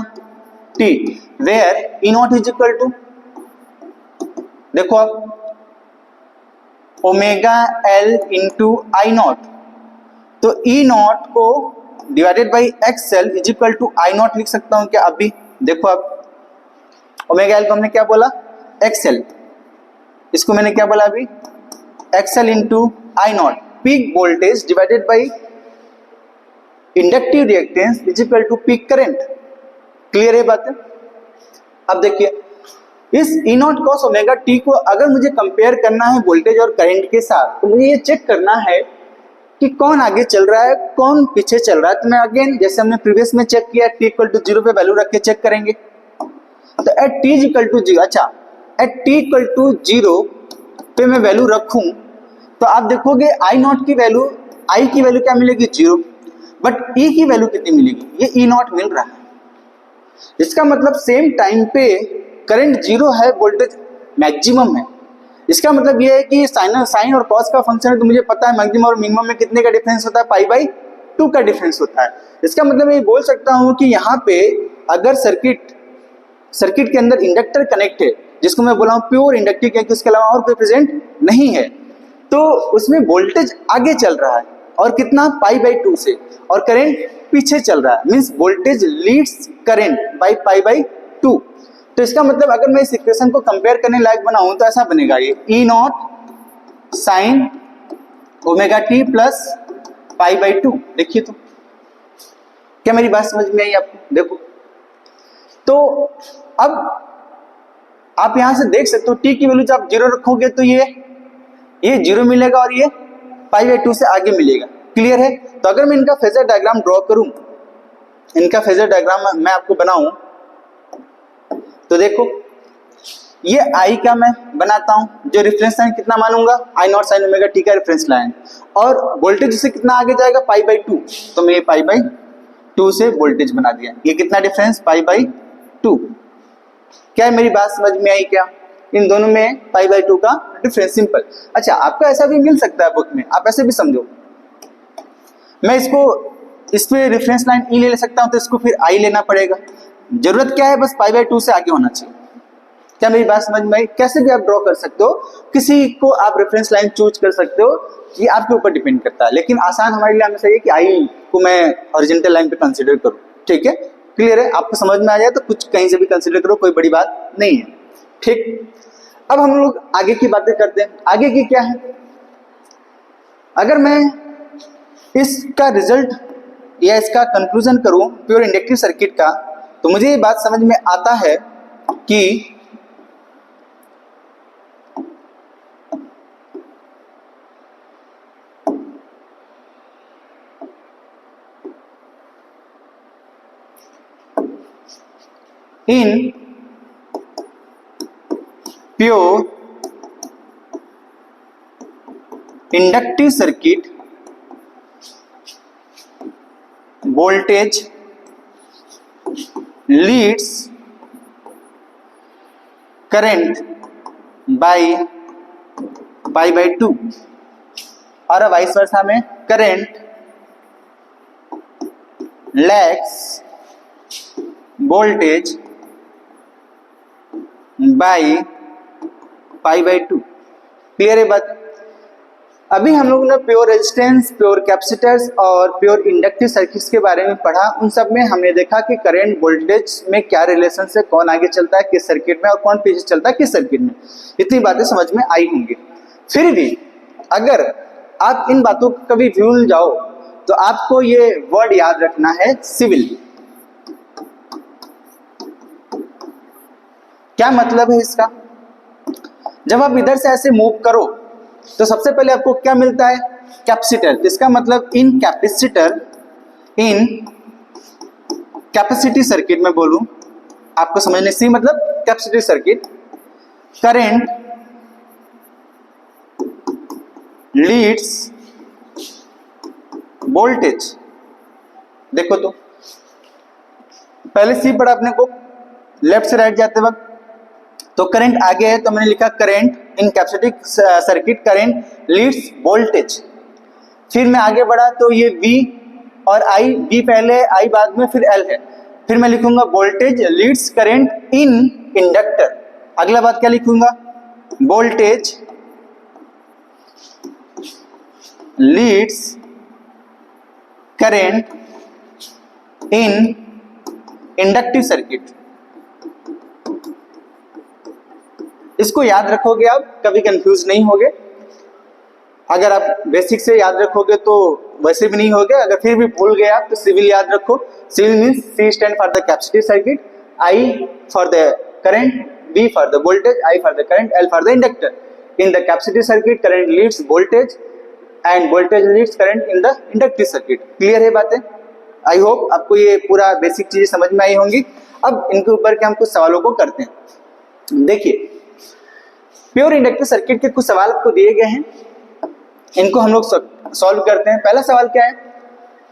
t, where E naught is equal to, देखो अब omega L into I naught, तो ई नॉट को divided by X L is equal to I naught लिख सकता हूं क्या, अभी देखो अब ओमेगा एल को हमने क्या बोला, एक्सएल, इसको मैंने क्या बोला अभी, XL into I naught, peak voltage divided by inductive reactance is equal to peak current. Clear है बात है? अब देखिए इस E naught cos omega t को अगर मुझे कंपेयर करना है वोल्टेज और करंट के साथ, तो मुझे ये चेक करना है कि कौन आगे चल रहा है कौन पीछे चल रहा है। तो मैं अगेन जैसे हमने प्रीवियस में चेक किया, टी इक्वल टू 0 पे वैल्यू रख के चेक करेंगे। तो एट टी इक्वल टू 0, अच्छा एट टी इक्वल टू 0 पे मैं वैल्यू रखूं तो आप देखोगे आई नॉट की वैल्यू, आई की वैल्यू क्या मिलेगी 0, बट ई की वैल्यू कितनी मिलेगी, ये ई नॉट मिल रहा है। इसका मतलब सेम टाइम पे करंट 0 है, वोल्टेज मैक्सिमम है। इसका मतलब ये है कि साइन और कॉस का फंक्शन है, तो मुझे पता है मैक्सिमम और मिनिमम में कितने का डिफरेंस होता है, पाई बाई 2 का डिफरेंस होता है। इसका मतलब मैं ये बोल सकता हूं कि यहाँ पे अगर सर्किट के अंदर इंडक्टर कनेक्ट है, जिसको मैं बोला हूँ प्योर इंडक्टिव क्योंकि उसके अलावा और कोई प्रेजेंट नहीं है, तो उसमें वोल्टेज आगे चल रहा है और कितना, पाई बाई 2 से, और करंट पीछे चल रहा है, means voltage leads current by pi by 2। तो इसका मतलब अगर मैं इस इक्वेशन को कंपेयर करने लायक बनाऊं तो ऐसा बनेगा, ये E naught sine omega T plus pi by 2। देखिए तो क्या मेरी बात समझ में आई आपको? देखो तो अब आप यहां से देख सकते हो टी की वैल्यू जब आप 0 रखोगे तो ये 0 मिलेगा और ये पाई बाई 2 से आगे मिलेगा। क्लियर है? तो अगर मैं इनका फेजर डायग्राम ड्रॉ करूं, इनका फेजर डायग्राम मैं आपको बनाऊं, तो देखो ये आई का मैं बनाता हूं, जो रेफरेंस लाइन कितना मानूंगा, आई नॉट साइन ओमेगा टी का रेफरेंस लाइन, और वोल्टेज से कितना आगे जाएगा, पाई बाई 2, तो मैं ये पाई बाई 2 से वोल्टेज बना दिया। ये कितना डिफरेंस, पाई बाई 2। क्या है मेरी बात समझ में आई क्या? इन दोनों में पाई बाई 2 का डिफरेंस, सिंपल। अच्छा आपको ऐसा भी मिल सकता है बुक में, आप ऐसे भी समझो, मैं इसको इस पे रेफरेंस लाइन ई ले सकता हूं, तो इसको फिर आई लेना पड़ेगा। जरूरत क्या है, बस पाई बाई 2 से आगे होना चाहिए। क्या मेरी बात समझ में आई? कैसे भी आप ड्रॉ कर सकते हो, किसी को आप रेफरेंस लाइन चूज कर सकते हो, ये आपके ऊपर डिपेंड करता है, लेकिन आसान हमारे लिए हमेशा ये कि आई को मैं हॉरिजॉन्टल लाइन पे कंसीडर करूं। ठीक है, क्लियर है? आपको समझ में आ जाए तो कुछ कहीं से भी कंसीडर करो, कोई बड़ी बात नहीं है। ठीक, अब हम लोग आगे की बातें करते हैं। आगे की क्या है, अगर मैं इसका रिजल्ट या इसका कंक्लूजन करूं प्योर इंडक्टिव सर्किट का, तो मुझे ये बात समझ में आता है कि in pure inductive circuit, voltage leads current by pi by 2, और वाइस वर्सा में current lags voltage by pi by 2। Clear है बात? अभी हम लोगों ने प्योर रेजिस्टेंस, प्योर कैपेसिटर्स और प्योर इंडक्टिव सर्किट्स के बारे में पढ़ा। उन सब में हमने देखा कि करंट वोल्टेज में क्या रिलेशन है, कौन आगे चलता है किस सर्किट में और कौन पीछे चलता है किस सर्किट में। इतनी बातें समझ में आई होंगी। फिर भी अगर आप इन बातों को कभी भूल जाओ तो आपको ये वर्ड याद रखना है, सिविल। क्या मतलब है इसका? जब आप इधर से ऐसे मूव करो तो सबसे पहले आपको क्या मिलता है, कैपेसिटर। इसका मतलब इन कैपेसिटी सर्किट में बोलूं आपको समझने से, मतलब capacity circuit, current leads voltage. देखो तो पहले सी पढ़ा अपने को, लेफ्ट से राइट जाते वक्त, तो करंट आगे है तो मैंने लिखा current in capacitive circuit, current leads voltage. फिर मैं आगे बढ़ा तो ये V और I, V पहले I बाद में, फिर L है। फिर मैं लिखूंगा voltage leads current in inductor. अगला बात क्या लिखूंगा, voltage leads current in inductive circuit. इसको याद रखोगे आप, कभी कंफ्यूज नहीं होगे। अगर आप बेसिक से याद रखोगे तो वैसे भी नहीं होगे, अगर फिर भी भूल गए आप तो सिविल याद रखो। Civil means C stand for the capacity circuit, I for the current, V for the voltage, I for the current, L for the inductor. In the capacity circuit current leads voltage and voltage leads current in the inductive circuit. Clear है बातें? I hope आपको ये पूरा basic चीजें समझ में आई होंगी। अब इनके ऊपर के हम कुछ सवालों को करते हैं। देखिए, प्योर इंडक्टिव सर्किट के कुछ सवाल आपको दिए गए हैं, इनको हम लोग सॉल्व करते हैं। पहला सवाल क्या है,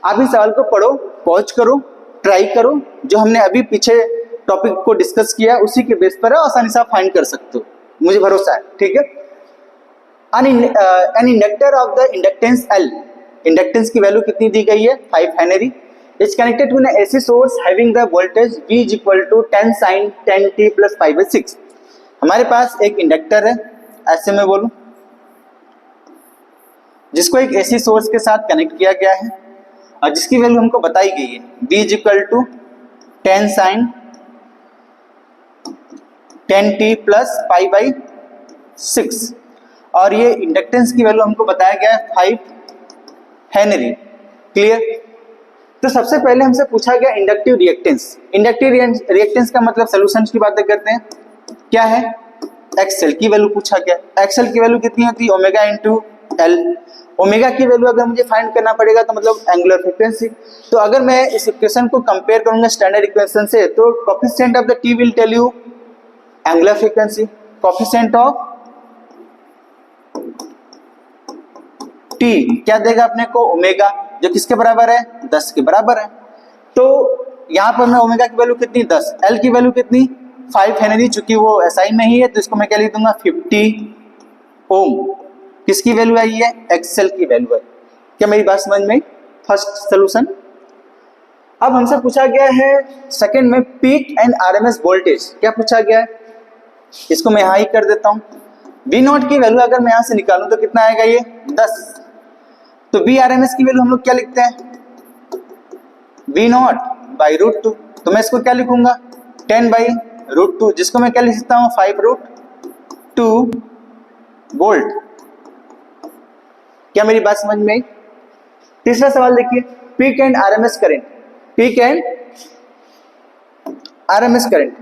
आप इस सवाल को पढ़ो, पॉज करो, ट्राई करो, जो हमने अभी पीछे टॉपिक को डिस्कस किया उसी के बेस पर आसानी से आप फाइंड कर सकते हो, मुझे भरोसा है। ठीक है, an inductor of the inductance L, inductance की वैल्यू कितनी दी गई है 5 henry, is connected to an AC source having the voltage V is equal to 10 sin 10t plus 5/6। हमारे पास एक इंडक्टर है, ऐसे में बोलूं, जिसको एक एसी सोर्स के साथ कनेक्ट किया गया है और जिसकी वैल्यू हमको बताई गई है V is equal to 10 sin 10t plus 5/6 और ये इंडक्टेंस की वैल्यू हमको बताया गया है 5 हेनरी। क्लियर? तो सबसे पहले हमसे पूछा गया इंडक्टिव रिएक्टेंस। इंडक्टिव रिएक्टेंस का मतलब सॉल्यूशन की बातें करते हैं, क्या है, एक्सएल की वैल्यू पूछा गया। एक्सएल की वैल्यू कितनी होती है, ओमेगा इंटू एल। ओमेगा की वैल्यू अगर मुझे फाइंड करना पड़ेगा तो मतलब एंगुलर फ्रीक्वेंसी। तो अगर मैं इस इक्वेशन को कंपेयर करूंगा स्टैंडर्ड इक्वेशन से, तो coefficient of the t will tell you angular frequency, coefficient of t क्या देगा अपने को, ओमेगा, जो किसके बराबर है, 10 के बराबर है। तो यहाँ पर मैं ओमेगा की वैल्यू कितनी 10, एल की वैल्यू कितनी 5 हेनरी, चूंकि वो एसआई में ही है तो इसको मैं क्या लिख दूंगा 50 ओम। किसकी वैल्यू आई है, एक्सएल की वैल्यू है। क्या मेरी बात समझ में? First solution. अब हमसे पूछा गया है सेकंड में पीक एंड आरएमएस वोल्टेज, क्या पूछा गया है, इसको मैं यहाँ ही कर देता हूँ। V नॉट की वैल्यू अगर मैं यहाँ से निकालूं तो कितना आएगा, ये 10। तो V RMS की वैल्यू हम लोग क्या लिखते हैं, V नॉट बाई रूट 2। तो मैं इसको क्या लिखूंगा 10 बाई रूट 2, जिसको मैं क्या लिख सकता हूँ 5 रूट 2 वोल्ट। क्या मेरी बात समझ में आई? तीसरा सवाल देखिए, peak and RMS current, peak and RMS current.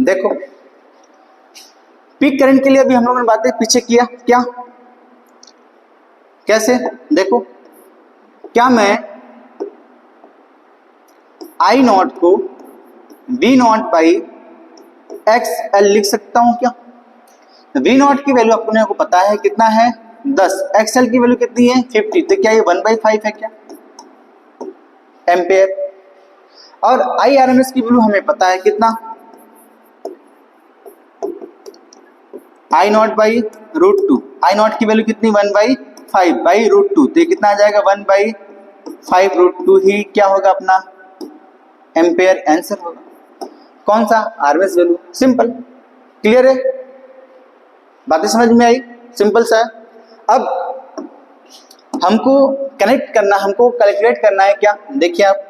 देखो, पीक करंट के लिए अभी हम लोगों ने बातें पीछे किया, क्या कैसे, देखो, क्या मैं आई नॉट को V not by X L लिख सकता हूं क्या? V नॉट की वैल्यू अपने को पता है कितना है 10, एक्सएल की वैल्यू कितनी है 50, तो क्या ये 1/5 है क्या एम्पेयर? और आई आरएमएस की वैल्यू हमें पता है कितना, I naught by root 2, I naught की वैल्यू कितनी 1/5 बाई रूट 2, तो ये कितना आ जाएगा 1/5 रूट 2 ही क्या होगा अपना एम्पेयर आंसर होगा। कौन सा, आरएमएस वैल्यू। सिंपल, क्लियर है, बातें समझ में आई, सिंपल सा है। अब हमको कनेक्ट करना, हमको कैलकुलेट करना है क्या, देखिए आप,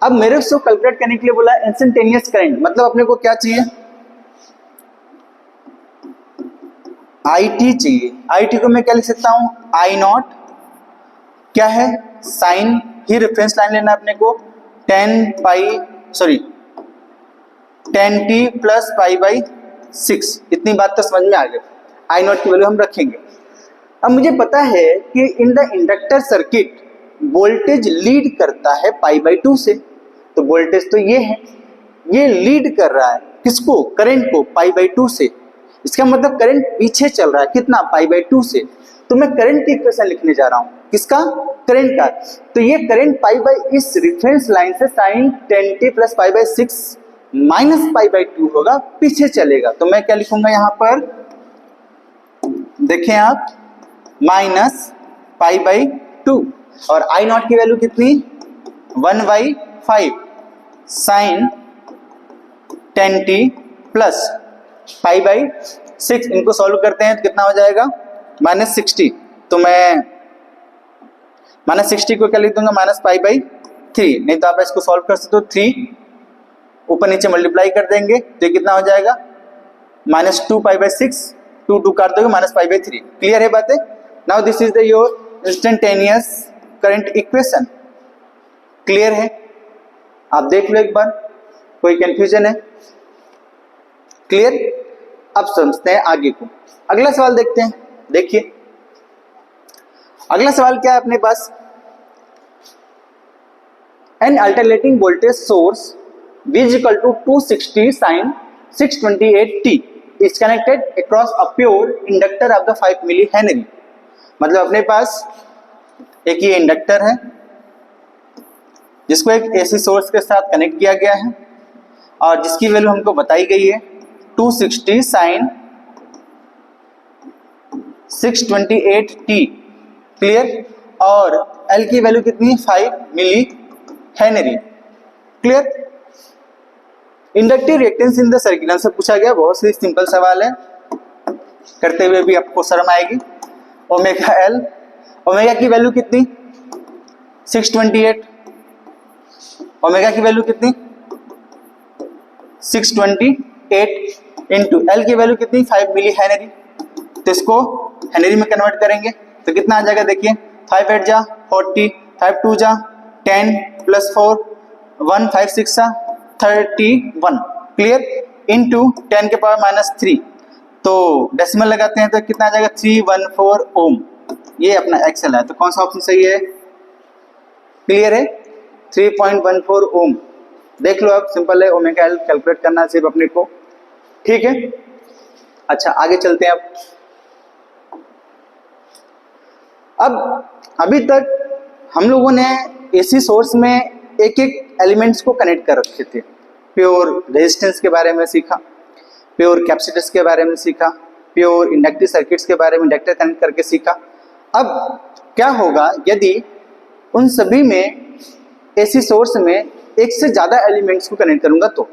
अब मेरे को कैलकुलेट करने के लिए बोला इंस्टेंटेनियस करंट, मतलब अपने को क्या चाहिए, IT चाहिए। IT को मैं क्या लिख सकता हूं, आई नॉट क्या है साइन, ही रेफरेंस लाइन लेना अपने को 10t प्लस 5/6, इतनी बात तो समझ में आ गई। आई नॉट की वैल्यू हम रखेंगे। अब मुझे पता है कि in the inductor circuit voltage lead करता है π/2 से, तो वोल्टेज तो ये है, ये लीड कर रहा है किसको, करंट को π/2 से। इसका मतलब करंट पीछे चल रहा है कितना, π/2 से। तो मैं करंट की इक्वेशन लिखने जा रहा हूं, किसका, करंट का। तो ये करंट इस रेफरेंस लाइन से sin 10t प्लस 5/6 माइनस π/2 होगा, पीछे चलेगा। तो मैं क्या लिखूंगा यहां पर, देखें आप, माइनस π/2 और आई नॉट की वैल्यू कितनी 1/5 sin 10t प्लस π/6, इनको सॉल्व करते हैं तो कितना हो जाएगा -60। तो मैं -60 को क्या लिख दूंगा, -π/3, नहीं तो आप इसको सॉल्व कर सकते हो, 3 ऊपर नीचे मल्टीप्लाई कर देंगे तो ये कितना हो जाएगा, -2π/6, 2 काट दोगे -π/3। क्लियर है बातें? Now this is the your instantaneous current equation. Clear है? आप देख लो एक बार, कोई कंफ्यूजन है? क्लियर? अब समझते हैं आगे को। अगला सवाल देखते हैं। देखिए अगला सवाल क्या है अपने पास, an alternating voltage source V is equal to 260 sin 628t is connected across a pure inductor of the 5 milli Henry। मतलब अपने पास एक ये इंडक्टर है जिसको एक AC सोर्स के साथ कनेक्ट किया गया है और जिसकी वैल्यू हमको बताई गई है 260 sin 628t। क्लियर? और L की वैल्यू कितनी, 5 milli henry. Clear? Inductive reactance in the circuit answer पूछा गया, बहुत ही सिंपल सवाल है, करते हुए भी आपको शर्म आएगी। ओमेगा एल, ओमेगा की वैल्यू कितनी, 628, ओमेगा की वैल्यू कितनी 628 इंटू एल की वैल्यू कितनी 5 मिली हेनरी, तो इसको हेनरी में कन्वर्ट करेंगे तो कितना आ जाएगा, देखिए 5 8 जा 40, 5 2 जा 10 प्लस 4 1 5 6 जा 31। क्लियर? इनटू 10 के पावर -3, तो डेसिमल लगाते हैं तो कितना आ जाएगा 314 ओम। ये अपना एक्सेल है, तो कौन सा ऑप्शन सही है? क्लियर है? 3.14 ओम। देख लो, अब सिंपल है, ओमेगा एल कैलकुलेट करना सिर्फ अपने को। ठीक है, अच्छा आगे चलते हैं। अब अभी तक हम लोगों ने एसी सोर्स में एक एक एलिमेंट्स को कनेक्ट कर रखे थे। प्योर रेजिस्टेंस के बारे में सीखा, प्योर कैपेसिटर्स के बारे में सीखा, प्योर इंडक्टिव सर्किट्स के बारे में इंडक्टर कनेक्ट करके सीखा। अब क्या होगा यदि उन सभी में एसी सोर्स में एक से ज़्यादा एलिमेंट्स को कनेक्ट करूंगा, तो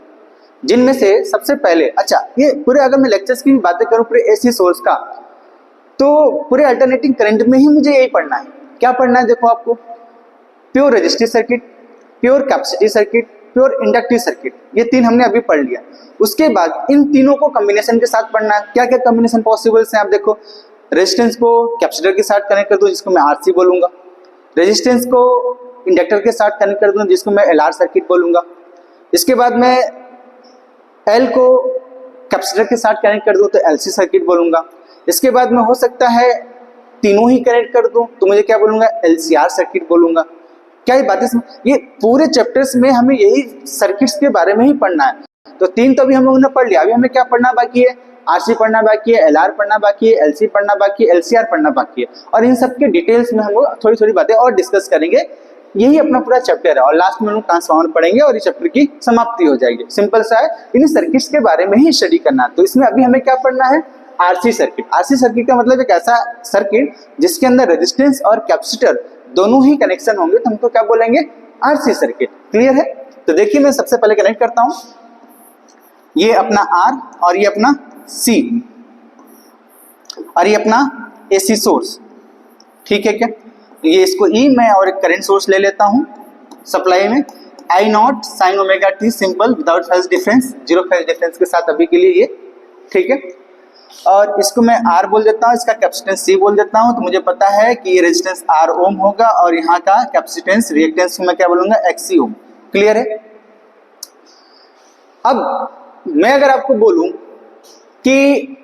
जिनमें से सबसे पहले, अच्छा ये पूरे अगर मैं लेक्चर्स की बातें करूं पूरे एसी सोर्स का, तो पूरे अल्टरनेटिंग करंट में ही मुझे यही पढ़ना है। क्या पढ़ना है? देखो आपको pure resistive circuit, pure capacitive circuit, pure inductive circuit, ये तीन हमने अभी पढ़ लिया। उसके बाद इन तीनों को कॉम्बिनेशन के साथ पढ़ना है। क्या क्या कॉम्बिनेशन पॉसिबल्स हैं? आप देखो, रेजिस्टेंस को कैपेसिटर के साथ कनेक्ट कर दूं जिसको मैं आरसी बोलूंगा, रेजिस्टेंस को इंडक्टर के साथ कनेक्ट कर दूं जिसको मैं एलआर सर्किट बोलूंगा, इसके बाद मैं एल को कैपेसिटर के साथ कनेक्ट कर दूं तो एलसी सर्किट बोलूंगा, इसके बाद में हो सकता है तीनों ही कनेक्ट कर दूं तो मुझे क्या बोलूंगा, एलसीआर सर्किट बोलूंगा। क्या ये बातें ये पूरे चैप्टर्स में हमें यही सर्किट्स के बारे में ही पढ़ना है। तो तीन तो अभी हम लोगों ने पढ़ लिया, अभी हमें क्या पढ़ना बाकी है? आरसी पढ़ना बाकी है, एलआर पढ़ना बाकी है, एलसी पढ़ना बाकी है, एलसीआर पढ़ना बाकी है। और इन सब के डिटेल्स में हम लोग थोड़ी थोड़ी बातें और डिस्कस करेंगे। यही अपना पूरा चैप्टर है और लास्ट में हम लोग ट्रांसफार्मर पढ़ेंगे और इस चैप्टर की समाप्ति हो जाएगी। सिंपल सा है, इन सर्किट्स के बारे में ही स्टडी करना है। तो इसमें अभी हमें क्या पढ़ना है? RC circuit. आरसी सर्किट का मतलब एक ऐसा सर्किट जिसके अंदर रेजिस्टेंस और कैपेसिटर दोनों ही कनेक्शन होंगे, तो हमको क्या बोलेंगे? RC circuit. क्लियर है? तो देखिए मैं सबसे पहले कनेक्ट करता हूं, ये अपना आर और ये अपना सी और ये अपना एसी सोर्स। ठीक है क्या? ये इसको ई मैं और एक करंट सोर्स ले लेता हूं सप्लाई में, I naught sine omega t, simple without phase difference, zero phase difference के साथ अभी के लिए ये। ठीक है, और इसको मैं R बोल देता हूँ, इसका कैपेसिटेंस C बोल देता हूँ। तो मुझे पता है कि ये रेजिस्टेंस R ओम होगा और यहाँ का कैपेसिटेंस रिएक्टेंस को मैं क्या बोलूंगा? XC ओम। क्लियर है? अब मैं अगर आपको बोलूं कि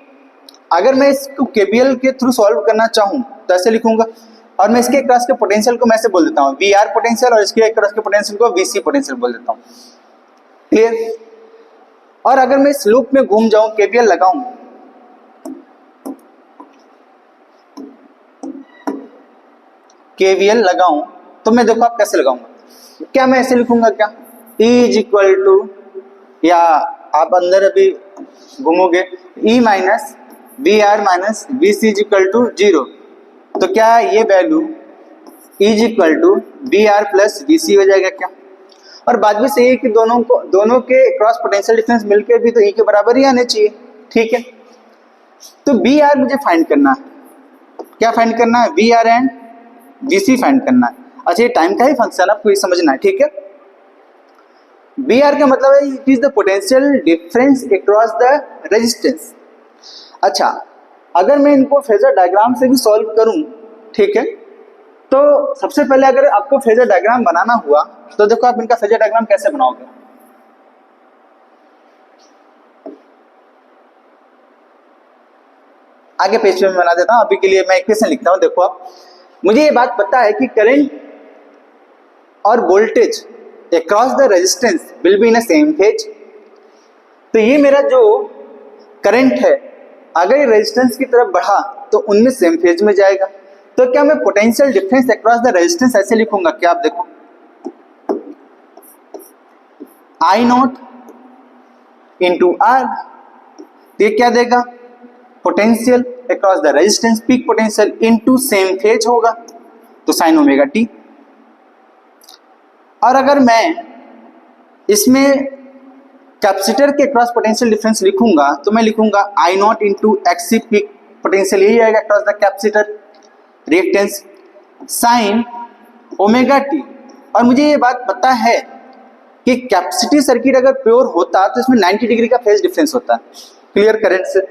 अगर मैं इसको KVL के थ्रू सॉल्व करना चाहूं तो ऐसे लिखूंगा, और मैं इसके क्रॉस के पोटेंशियल को मैं ऐसे बोल देता हूँ VR पोटेंशियल, और इसके क्रॉस के पोटेंशियल को VC पोटेंशियल बोल देता हूँ। क्लियर? और अगर मैं इस लूप में घूम जाऊं, KVL लगाऊं, KVL लगाऊं, तो मैं देखो आप कैसे लगाऊंगा। क्या मैं ऐसे लिखूंगा? क्या E इज इक्वल टू, या आप अंदर अभी घूमोगे, E minus V R minus V C is equal to 0। तो क्या ये value E is equal to V R plus V C हो जाएगा क्या? और बात भी सही है कि दोनों के क्रॉस पोटेंशियल डिफरेंस मिलकर भी तो E के बराबर ही आने चाहिए। ठीक है, तो वी आर मुझे फाइंड करना है। क्या फाइंड करना है? V R and GC find करना है। अच्छा ये टाइम का ही फंक्शन आपको ये समझना है, ठीक है। बी आर का मतलब है it is the potential difference across the resistance. अच्छा अगर मैं इनको फेजर डायग्राम से भी सॉल्व करूं, ठीक है, तो सबसे पहले अगर आपको फेजर डायग्राम बनाना हुआ तो देखो आप इनका फेजर डायग्राम कैसे बनाओगे। आगे पेज पे मैं बना देता हूं, अभी के लिए मैं इक्वेशन लिखता हूं। देखो आप, मुझे ये बात पता है कि करंट और voltage across the resistance will be in a same phase. तो ये मेरा जो करंट है अगर ये रेजिस्टेंस की तरफ बढ़ा तो उनमें सेम फेज में जाएगा। तो क्या मैं potential difference across the resistance ऐसे लिखूंगा, क्या आप देखो, आई नॉट इंटू आर, ये क्या देगा, potential across the resistance, peak potential into same phase होगा तो साइन ओमेगा टी। और अगर मैं इसमें कैपेसिटर के क्रॉस पोटेंशियल डिफरेंस लिखूंगा तो मैं लिखूंगा I naught into X C, peak potential यही आएगा cross the capacitor, reactance sine omega T. और मुझे ये बात पता है कि कैपेसिटी सर्किट अगर प्योर होता तो इसमें 90 डिग्री का फेज डिफरेंस होता है क्लियर करंट से,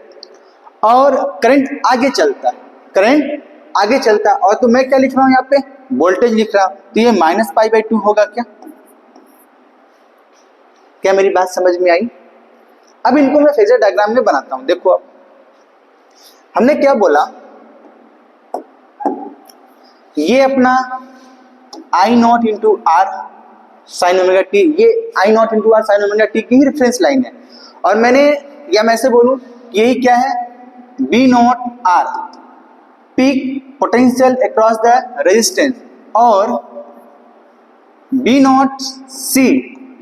और करंट आगे चलता है, करंट आगे चलता है। और तो मैं क्या लिख रहा हूं यहाँ पे, वोल्टेज लिख रहा हूं, तो ये -π/2 होगा। क्या मेरी बात समझ में आई? अब इनको मैं फेजर डायग्राम में बनाता हूं। देखो अब हमने क्या बोला, ये अपना I naught into R sine omega t, ये I naught into R sine omega t की ही रेफरेंस लाइन है। और मैंने, या मैं ऐसे बोलूं, यही क्या है, V naught R, peak potential across the resistance, और बी नॉट सी,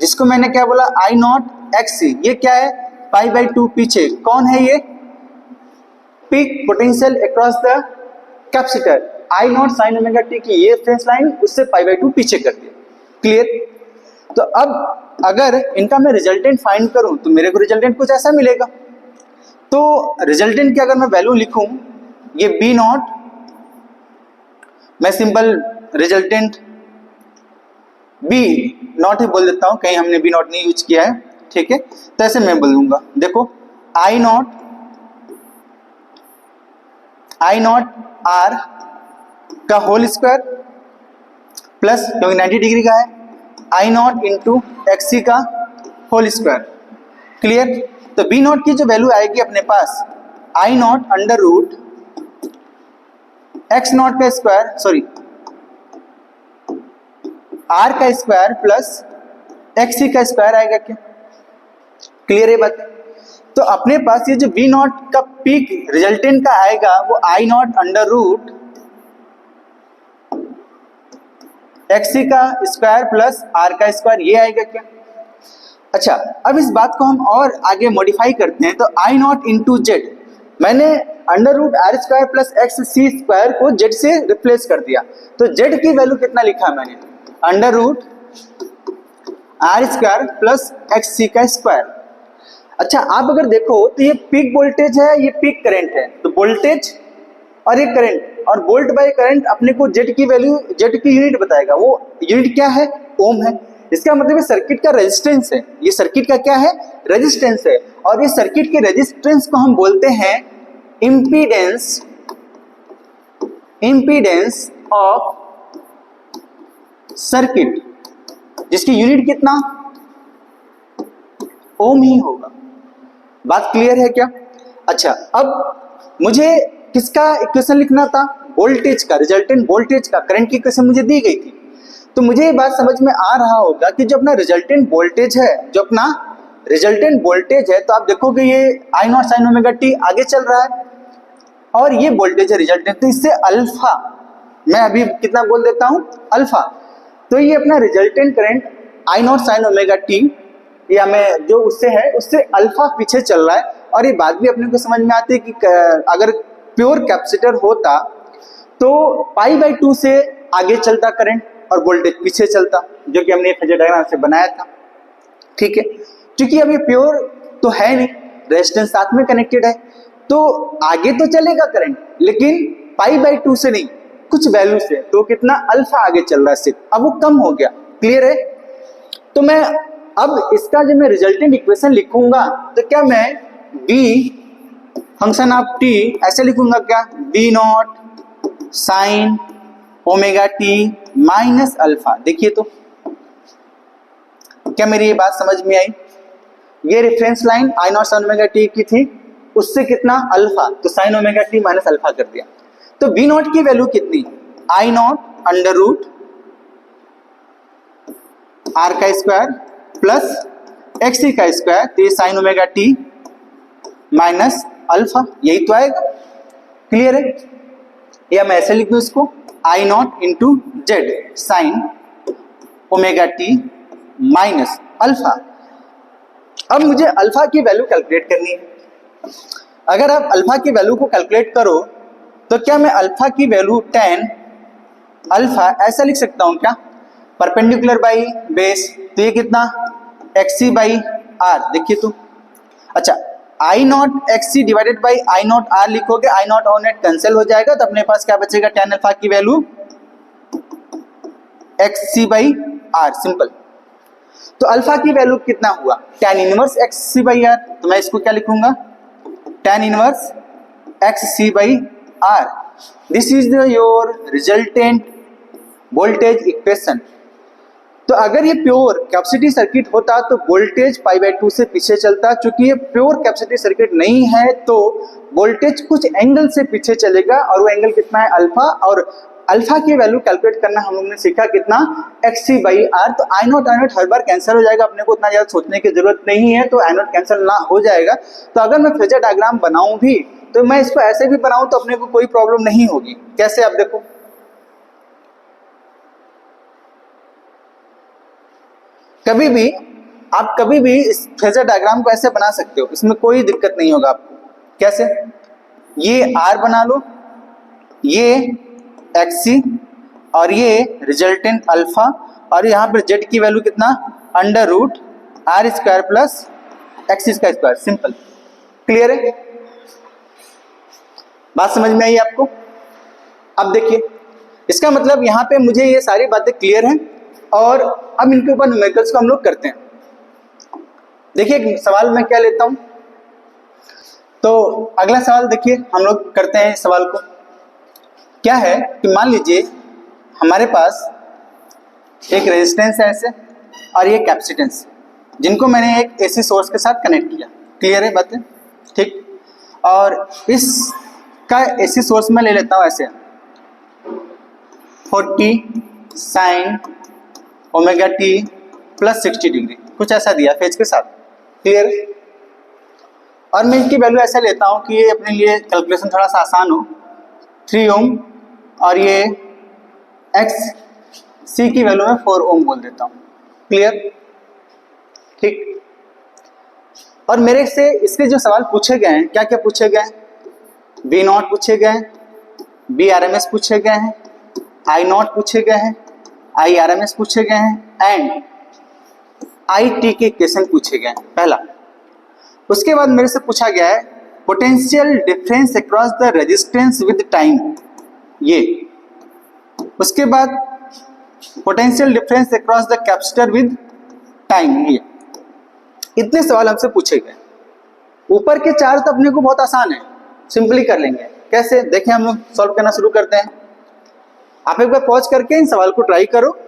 जिसको मैंने क्या बोला, आई नॉट एक्स सी, ये क्या है, π/2 पीछे कौन है, ये peak potential across the capacitor, I naught sine omega t की ये रेफरेंस लाइन, उससे π/2 पीछे कर दिया, क्लियर। तो अब अगर इनका मैं रिजल्टेंट फाइंड करूं तो मेरे को रिजल्टेंट कुछ ऐसा मिलेगा। तो रिजल्टेंट की अगर मैं वैल्यू लिखूं, ये बी नॉट, मैं सिंपल रिजल्टेंट बी नॉट ही बोल देता हूं, कहीं हमने बी नॉट नहीं यूज किया है, ठीक है, तो ऐसे मैं बोल दूंगा। देखो आई नॉट आर का होल स्क्वायर प्लस, क्योंकि 90 डिग्री का है, आई नॉट इंटू एक्सी का होल स्क्वायर, क्लियर। तो बी नॉट की जो वैल्यू आएगी अपने पास, I naught under root X naught का स्क्वायर, सॉरी आर का स्क्वायर प्लस एक्सी का स्क्वायर आएगा, क्या क्लियर है बात? तो अपने पास ये जो बी नॉट का पीक रिजल्टेंट का आएगा वो आई नॉट अंडर रूट एक्सी का स्क्वायर प्लस आर का स्क्वायर, ये आएगा क्या। अच्छा अब इस बात को हम और आगे मॉडिफाई करते हैं, तो आई नॉट इंटू जेड, मैंने under root R square plus X C square को जेड से रिप्लेस कर दिया, तो जेड की वैल्यू कितना लिखा मैंने, under root R square plus X C का स्क्वायर। अच्छा आप अगर देखो तो ये पीक वोल्टेज है, ये पीक करंट है, तो वोल्टेज और ये करंट, और वोल्ट बाय करंट अपने को जेड की वैल्यू, जेड की यूनिट बताएगा, वो यूनिट क्या है, ओम है। इसका मतलब ये सर्किट का रेजिस्टेंस है, ये सर्किट का क्या है, रेजिस्टेंस है, और ये सर्किट के रेजिस्टेंस को हम बोलते हैं इम्पीडेंस, इम्पीडेंस ऑफ सर्किट, जिसकी यूनिट कितना, ओम ही होगा। बात क्लियर है क्या? अच्छा अब मुझे किसका इक्वेशन लिखना था, वोल्टेज का, रिजल्टेंट वोल्टेज का, करंट की इक्वेशन मुझे दी गई थी। तो मुझे ये बात समझ में आ रहा होगा कि जो अपना रिजल्टेंट वोल्टेज है, जो अपना रिजल्टेंट वोल्टेज है, तो आप देखोगे ये I naught sine omega T आगे चल रहा है, और ये वोल्टेज है रिजल्टेंट, तो इससे अल्फा, मैं अभी कितना बोल देता हूं, अल्फा। तो ये अपना resultant current I naught sine omega T, या मैं जो उससे है उससे अल्फा पीछे चल रहा है। और ये बात भी अपने को समझ में आती है कि अगर प्योर कैपेसिटर होता तो π/2 से आगे चलता करंट और वोल्टेज पीछे चलता, जो कि हमने फेजर डायग्राम से बनाया था, ठीक है। क्योंकि अब ये प्योर तो है नहीं, रेजिस्टेंस साथ में कनेक्टेड है, तो आगे तो चलेगा करंट, लेकिन π/2 से नहीं, कुछ वैल्यू से, तो कितना अल्फा आगे चल रहा है सिर्फ, अब वो कम हो गया। क्लियर है? तो मैं अब इसका जब मैं रिजल्टेंट इक्वेशन लिखूंगा तो क्या मैं बी फंक्शन ऑफ टी ऐसे लिखूंगा क्या, V naught sine omega t minus alpha. देखिए तो क्या मेरी ये बात समझ में आई? ये रेफरेंस लाइन आई नॉट साइन ओमेगा टी की थी, उससे कितना अल्फा, तो sign omega t minus alpha कर दिया। तो बी नॉट की वैल्यू कितनी, आई नॉट अंडर रूट आर का स्क्वायर प्लस एक्स का स्क्वायर, तो ये sine omega t minus alpha, यही तो आएगा। क्लियर है? या मैं ऐसे लिख दूं इसको, I naught into Z sine omega t minus alpha. अब मुझे अल्फा की वैल्यू कैलकुलेट करनी है। अगर आप अल्फा की वैल्यू को कैलकुलेट करो तो क्या मैं अल्फा की वैल्यू tan अल्फा ऐसा लिख सकता हूं क्या, परपेंडिकुलर बाई बेस, तो ये कितना एक्सी बाई आर। देखिए तो अच्छा, I naught X C divided by I naught R लिखोगे, आई नॉट और नेट कैंसिल हो जाएगा, तो अपने पास क्या बचेगा, tan अल्फा की value X C by R, simple. तो अल्फा की वैल्यू कितना हुआ, tan inverse X C by R, तो मैं इसको क्या लिखूंगा, tan inverse X C by R. This is the your resultant voltage equation. तो अगर ये प्योर कैपेसिटी सर्किट होता तो वोल्टेज π/2 से पीछे चलता, चूंकि ये प्योर कैपेसिटी सर्किट नहीं है तो वोल्टेज कुछ एंगल से पीछे चलेगा, और वो एंगल कितना है, अल्फा। और अल्फा की वैल्यू कैलकुलेट करना हम लोग ने सीखा कितना, एक्सी बाई आर। तो I not her bar cancel हो जाएगा, अपने को उतना ज्यादा सोचने की जरूरत नहीं है, तो आई नॉट कैंसिल ना हो जाएगा। तो अगर मैं फेजर डायग्राम बनाऊं भी तो मैं इसको ऐसे भी बनाऊं तो अपने को कोई प्रॉब्लम नहीं होगी। कैसे, आप देखो, कभी भी इस फेजर डायग्राम को ऐसे बना सकते हो, इसमें कोई दिक्कत नहीं होगा आपको। कैसे, ये आर बना लो, ये एक्सी और ये रिजल्टेंट अल्फा, और यहाँ पर जेड की वैल्यू कितना, under root R square plus XC का स्क्वायर, सिंपल। क्लियर है? बात समझ में आई आपको? अब देखिए, इसका मतलब यहाँ पे मुझे ये सारी बातें क्लियर हैं, और अब इनके ऊपर न्यूमेरिकल्स को हम लोग करते हैं। देखिए एक सवाल मैं क्या लेता हूं, तो अगला सवाल देखिए हम लोग करते हैं। इस सवाल को क्या है कि मान लीजिए हमारे पास एक रेजिस्टेंस है ऐसे, और ये कैपेसिटेंस, जिनको मैंने एक एसी सोर्स के साथ कनेक्ट किया। क्लियर है बातें? ठीक। और इसका एसी सोर्स में ले लेता हूं ऐसे 40 sign omega T plus 60 degree, कुछ ऐसा दिया फेज के साथ। क्लियर? और मैं इनकी वैल्यू ऐसा लेता हूं कि ये अपने लिए कैलकुलेशन थोड़ा सा आसान हो, 3 ओम, और ये एक्स सी की वैल्यू में 4 ओम बोल देता हूं। क्लियर? ठीक। और मेरे से इसके जो सवाल पूछे गए हैं, क्या क्या पूछे गए हैं, बी नॉट पूछे गए हैं, बी आर एम एस पूछे गए हैं, आई नॉट पूछे गए हैं, आई आर एम एस पूछे गए हैं, एंड आई टी के इक्वेशन पूछे गए हैं, पहला। उसके बाद मेरे से पूछा गया है potential difference across the resistance with time, ये। उसके बाद potential difference across the capacitor with time, ये। इतने सवाल हमसे पूछे गए। ऊपर के 4 तो अपने को बहुत आसान है, सिंपली कर लेंगे। कैसे, देखें, हम लोग सॉल्व करना शुरू करते हैं। आप एक बार पॉज करके इन सवाल को ट्राई करो,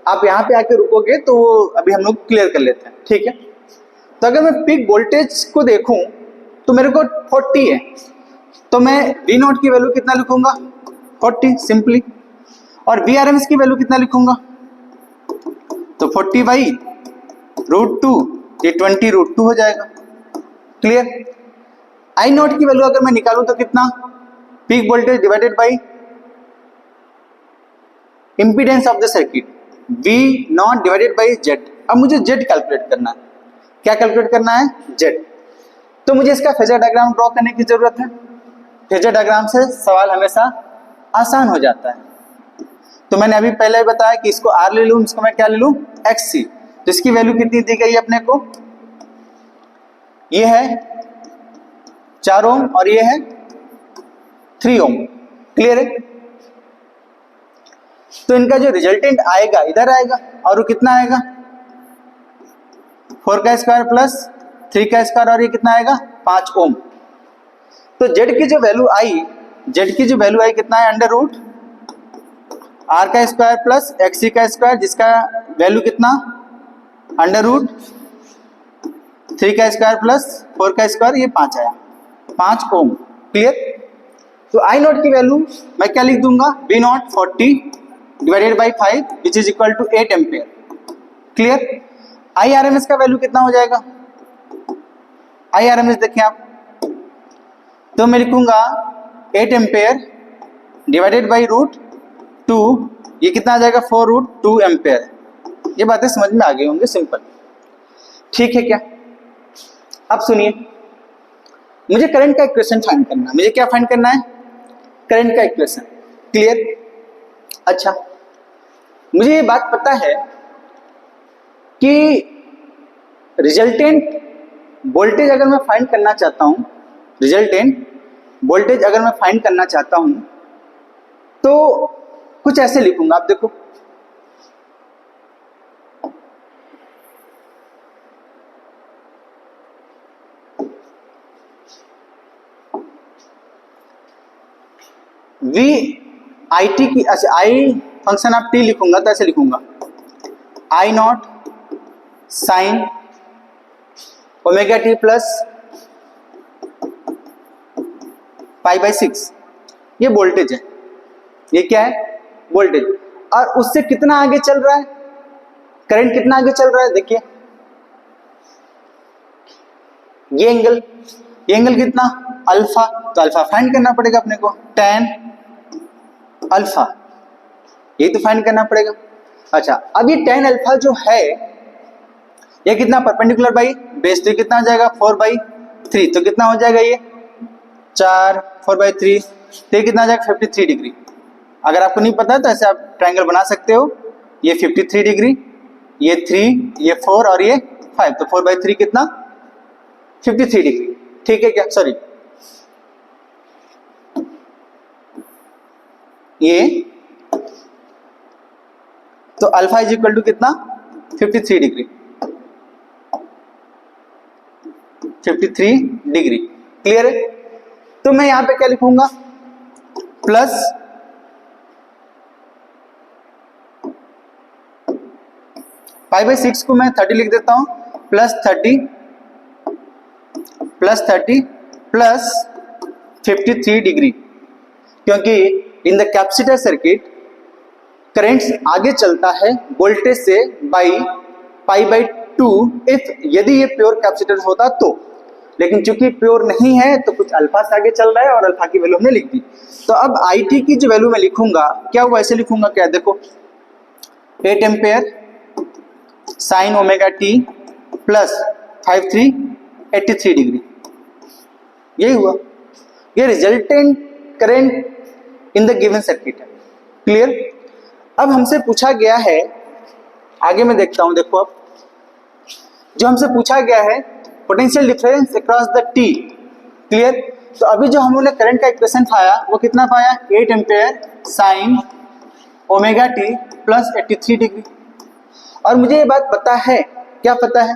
आप यहाँ पे आके रुकोगे तो अभी हम लोग क्लियर कर लेते हैं। ठीक है? तो अगर मैं पीक वोल्टेज को देखूं तो मेरे को 40 है, तो मैं वी नॉट की वैल्यू कितना लिखूंगा, 40 सिंपली। और वी आर एम एस की वैल्यू कितना लिखूंगा, तो 40/√2, ये 20√2 हो जाएगा। क्लियर? आई नॉट की वैल्यू अगर मैं निकालूं तो कितना, peak voltage divided by impedance of the circuit, V naught divided by Z. अब मुझे जेड कैलकुलेट करना है। क्या कैलकुलेट करना है, जेड। तो मुझे इसका फेजर डायग्राम ड्रॉ करने की जरूरत है। फेजर डायग्राम से सवाल हमेशा आसान हो जाता है। तो मैंने अभी पहले ही बताया कि इसको आर ले लूं, इसको मैं क्या ले लूं, एक्स सी। तो इसकी वैल्यू कितनी दी गई अपने को, ये है 4 ओम और ये है 3 ओम। क्लियर है? तो इनका जो रिजल्टेंट आएगा इधर आएगा, और वो कितना आएगा 4 का स्क्वायर प्लस 3 का स्क्वायर, और ये कितना आएगा 5 ओम। तो जेड की जो वैल्यू आई, जेड की जो वैल्यू आई कितना है अंडर रूट आर का स्क्वायर प्लस एक्स का स्क्वायर, जिसका वैल्यू कितना अंडर रूट 3 का स्क्वायर प्लस 4 का स्क्वायर, ये 5 आया, 5 ओम। क्लियर। तो आई नॉट की वैल्यू मैं क्या लिख दूंगा, V naught 40 divided by 5 which is equal to 8 ampere. Clear. I R M S का वैल्यू कितना हो जाएगा, आई आर एम एस देखें आप, तो मैं लिखूंगा 8 एम्पेयर डिवाइडेड बाई रूट 2, ये कितना आ जाएगा 4 रूट 2 एम्पेयर। ये बातें समझ में आ गई होंगे, सिंपल। ठीक है क्या। अब सुनिए, मुझे करंट का इक्वेशन फाइंड करना है। मुझे क्या फाइंड करना है, करंट का इक्वेशन। क्लियर। अच्छा, मुझे ये बात पता है कि रिजल्टेंट वोल्टेज अगर मैं फाइंड करना चाहता हूं, रिजल्टेंट वोल्टेज अगर मैं फाइंड करना चाहता हूं तो कुछ ऐसे लिखूंगा, आप देखो। वी आई टी की, अच्छा आई फंक्शन ऑफ टी लिखूंगा तो ऐसे लिखूंगा, I naught sine omega T plus pi by 6, ये वोल्टेज है। ये क्या है, वोल्टेज। और उससे कितना आगे चल रहा है करंट, कितना आगे चल रहा है, देखिए ये एंगल, ये एंगल कितना अल्फा, तो अल्फा फाइंड करना पड़ेगा अपने को, tan अल्फा, ये तो फाइंड करना पड़ेगा। अच्छा, अब ये tan अल्फा जो है ये कितना परपेंडिकुलर बाई बेस, तो कितना हो जाएगा 4/3, तो कितना हो जाएगा ये 4 4/3, तो ये कितना हो जाएगा 53 डिग्री। अगर आपको नहीं पता तो ऐसे आप ट्रायंगल बना सकते हो, ये 53 डिग्री, ये 3, ये 4 और ये 5, तो 4/3 कितना 53 डिग्री। ठीक है क्या, सॉरी ये, तो अल्फा इज इक्वल टू कितना 53 डिग्री, 53 डिग्री। क्लियर है। तो मैं यहां पे क्या लिखूंगा, प्लस पाई बाई 6 को मैं 30 लिख देता हूं, प्लस 30 प्लस 30 प्लस 53 डिग्री, क्योंकि in the capacitor circuit current आगे चलता है वोल्टेज से बाई पाई बाई 2 इफ यदि ये प्योर कैपेसिटर होता तो, लेकिन चूंकि प्योर नहीं है तो कुछ अल्फा से आगे चल रहा है और अल्फा की वैल्यू हमने लिख दी। तो अब आई टी की जो वैल्यू मैं लिखूंगा क्या, वो ऐसे लिखूंगा, क्या देखो 8 ampere sign omega T plus 53 83 degree, यही हुआ, ये resultant current in the given circuit है। क्लियर। अब हमसे पूछा गया है, आगे मैं देखता हूं, देखो अब जो हमसे पूछा गया है potential difference across the T. Clear. तो अभी जो हम लोगों ने करंट का इक्वेशन पाया वो कितना पाया, 8 ampere sign omega T plus 83 degree. और मुझे ये बात पता है, क्या पता है,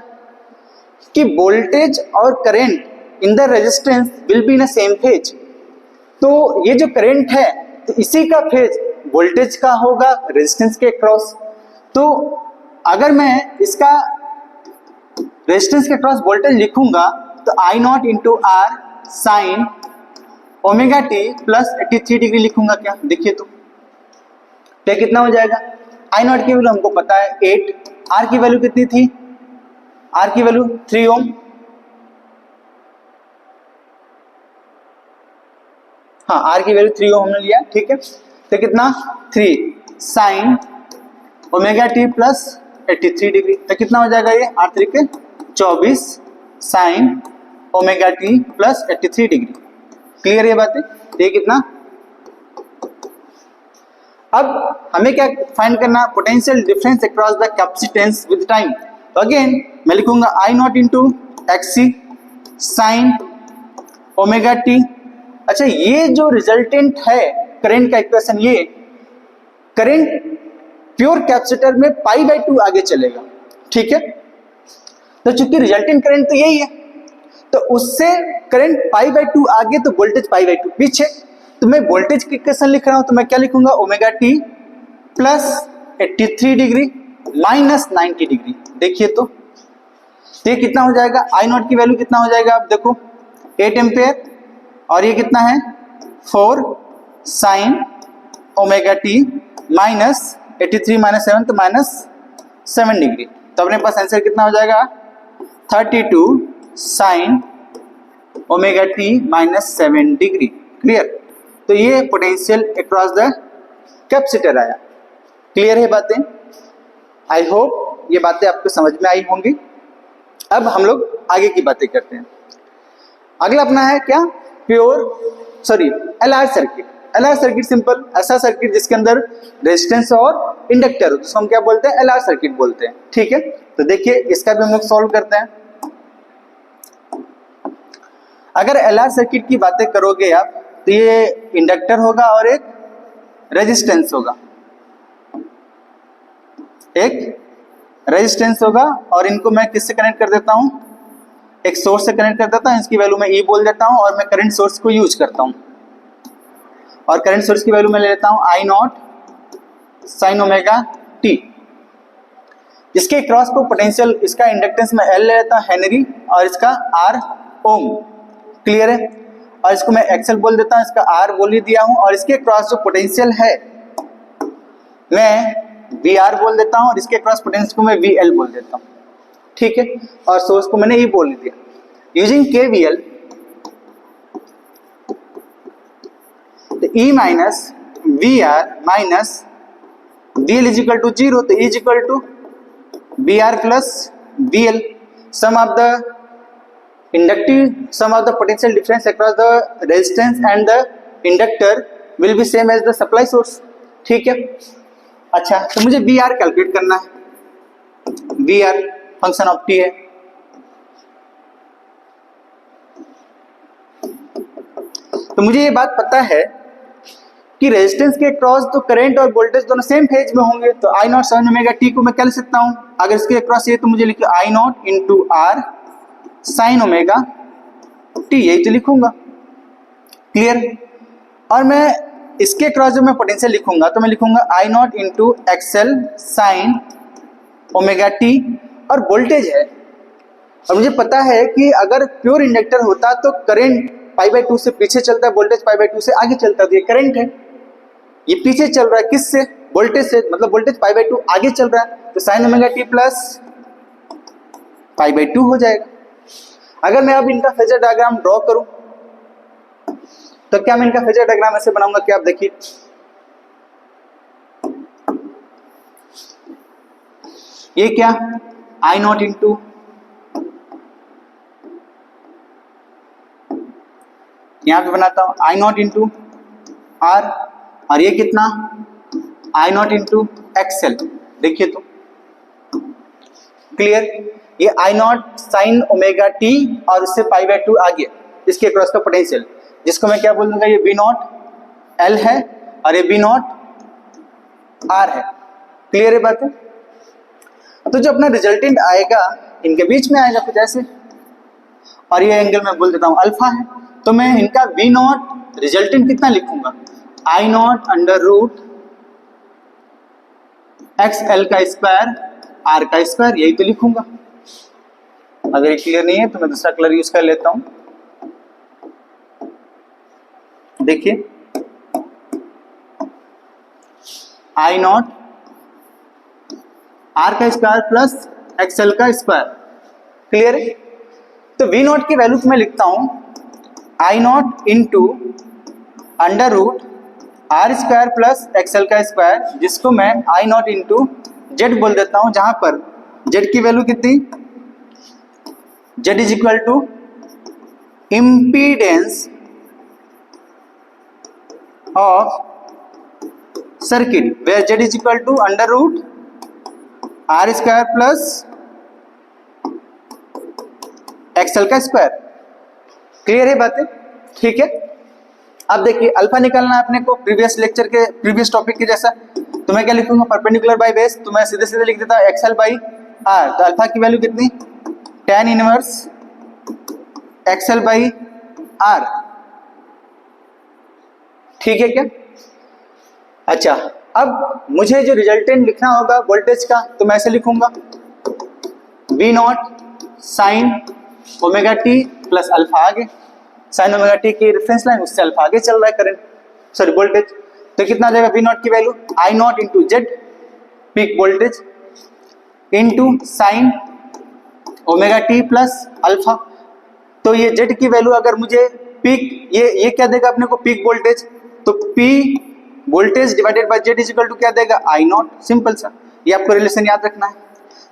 कि वोल्टेज और current in the resistance will be in a same phase. तो ये जो करंट है तो इसी का फेज वोल्टेज का होगा रेजिस्टेंस के क्रॉस। तो अगर मैं इसका रेजिस्टेंस के क्रॉस वोल्टेज लिखूंगा तो I naught into R sine omega T plus 83 degree लिखूंगा, क्या देखिए तो कितना हो जाएगा, आई नॉट की वैल्यू हमको पता है 8, आर की वैल्यू कितनी थी, आर की वैल्यू 3 ओम, हाँ आर की वैल्यू 3 ओम हमने लिया, ठीक है। तो कितना 3 sine omega T plus 83 degree, तो कितना हो जाएगा ये, आर 3 के 24 sine omega T plus 83 degree. Clear ये बातें, ये कितना। अब हमें क्या फाइंड करना, potential difference across the capacitance with time. तो अगेन मैं लिखूंगा I naught into X C sine omega t. अच्छा, ये जो रिजल्टेंट है करंट का इक्वेशन, ये करंट प्योर कैपेसिटर में π/2 आगे चलेगा, ठीक है। तो चूंकि रिजल्टेंट करंट तो यही है, तो उससे करंट π/2 आगे तो वोल्टेज π/2 पीछे। तो मैं वोल्टेज की इक्वेशन लिख रहा हूं, तो मैं क्या लिखूंगा, omega T plus 83 degree minus 90 degree. देखिए तो ये कितना हो जाएगा, आई नॉट की वैल्यू कितना हो जाएगा, आप देखो 8 एम्पेयर, और ये कितना है 4 sign omega t minus 83 minus 7 तो माइनस 7 डिग्री। तो अपने पास आंसर कितना हो जाएगा 32 sine omega t minus 7 degree. Clear. तो ये पोटेंशियल अक्रॉस द कैपेसिटर आया। क्लियर है बातें? आई होप ये बातें आपको समझ में आई होंगी। अब हम लोग आगे की बातें करते हैं। अगला अपना है क्या, LR circuit. LR circuit simple ऐसा सर्किट जिसके अंदर रेजिस्टेंस और इंडक्टर हो, जिसको हम क्या बोलते हैं, LR सर्किट बोलते हैं, ठीक है। तो देखिए इसका भी हम लोग सॉल्व करते हैं। अगर LR सर्किट की बातें करोगे आप, तो ये इंडक्टर होगा और एक रेजिस्टेंस होगा, एक रेजिस्टेंस होगा, और इनको मैं किससे कनेक्ट कर देता हूं, एक सोर्स से कनेक्ट कर देता हूं। इसकी वैल्यू मैं E बोल देता हूं, और मैं करंट सोर्स को यूज करता हूं, और करंट सोर्स की वैल्यू मैं ले लेता हूं I naught sine omega T. इसके क्रॉस को पोटेंशियल, इसका इंडक्टेंस मैं L ले लेता हूं हेनरी, और इसका R ओम। क्लियर है। और इसको मैं एक्सएल बोल देता हूं, इसका R बोल ही दिया हूं, और इसके क्रॉस जो पोटेंशियल है मैं VR बोल देता हूं, और इसके क्रॉस पोटेंशियल को मैं VL बोल देता हूं, ठीक है। और सोर्स को मैंने E बोल दिया। यूजिंग KVL, तो E minus VR minus VL is equal to 0, तो E is equal to VR plus VL। Sum of the inductive, sum of the potential difference across the resistance and the inductor will be same as the supply source, ठीक है। अच्छा, तो मुझे VR calculate करना है। VR function of T है। तो मुझे ये बात पता है कि रेजिस्टेंस के क्रॉस तो करंट और वोल्टेज दोनों सेम फेज में होंगे, तो I naught sine omega t को मैं क्या लिख सकता हूं, अगर इसके क्रॉस ये तो मुझे लिखिए I naught into R sine omega t, यही तो लिखूंगा। क्लियर। और मैं इसके क्रॉस जो मैं पोटेंशियल लिखूंगा, तो मैं लिखूंगा I naught into XL sine omega T, और वोल्टेज है। और मुझे पता है कि अगर प्योर इंडक्टर होता तो करंट π/2 से पीछे चलता है, वोल्टेज π/2 से आगे चलता है। तो ये करंट है, ये पीछे चल रहा है किससे, वोल्टेज से, मतलब वोल्टेज π/2 आगे चल रहा है, तो साइन ओमेगा टी प्लस π/2 हो जाएगा। अगर मैं अब इनका फेजर डायग्राम ड्रॉ करूं, तो क्या मैं इनका फेजर डायग्राम ऐसे बनाऊंगा कि आप देखिए, ये क्या आई नॉट इंटू यहां पे बनाता हूं आई नॉट इंटू आर, और ये कितना आई नॉट इंटू एक्सएल। देखिए तो क्लियर। ये I naught sine omega T और उससे π/2 आगे, इसके क्रॉस का पोटेंशियल, जिसको मैं क्या बोल दूंगा, ये V नॉट एल है और ये V नॉट आर है। क्लियर है बात है। तो जो अपना रिजल्टेंट आएगा इनके बीच में आएगा कुछ ऐसे, और ये एंगल मैं बोल देता हूं अल्फा है। तो मैं इनका V नॉट रिजल्टेंट कितना लिखूंगा, I naught under root X L का स्क्वायर आर का स्क्वायर, यही तो लिखूंगा। अगर ये क्लियर नहीं है तो मैं दूसरा कलर यूज कर लेता हूं। देखिए आई नॉट आर का स्क्वायर प्लस एक्स एल का स्क्वायर। क्लियर है। तो V नॉट की वैल्यू मैं लिखता हूं I naught into under root R square plus XL का स्क्वायर, जिसको मैं आई नॉट इंटू जेड बोल देता हूं, जहां पर जेड की वैल्यू कितनी, Z is equal to impedance of circuit, where Z is equal to under root R square plus XL का स्क्वायर। क्लियर है बातें, ठीक है। अब देखिए अल्फा निकालना है अपने को, प्रीवियस लेक्चर के प्रीवियस टॉपिक के जैसा, तो मैं क्या लिखूंगा, परपेंडिकुलर बाई बेस, तो मैं सीधे सीधे लिख देता हूँ एक्सएल बाई आर। तो अल्फा की वैल्यू कितनी, tan inverse XL by R. ठीक है क्या? अच्छा, अब मुझे जो रिजल्टेंट लिखना होगा वोल्टेज का, तो मैं ऐसे लिखूंगा V not sine omega T plus alpha आगे, साइन ओमेगा टी की रेफरेंस लाइन, उससे अल्फा आगे चल रहा है करंट, सॉरी वोल्टेज। तो कितना आ जाएगा V नॉट की वैल्यू आई naught into Z peak voltage into sine omega T plus alpha. तो ये जेड की वैल्यू अगर मुझे पीक, ये क्या देगा अपने को, पीक वोल्टेज, तो P voltage divided by Z is equal to क्या देगा, आई नॉट। सिंपल सा, ये आपको रिलेशन याद रखना है।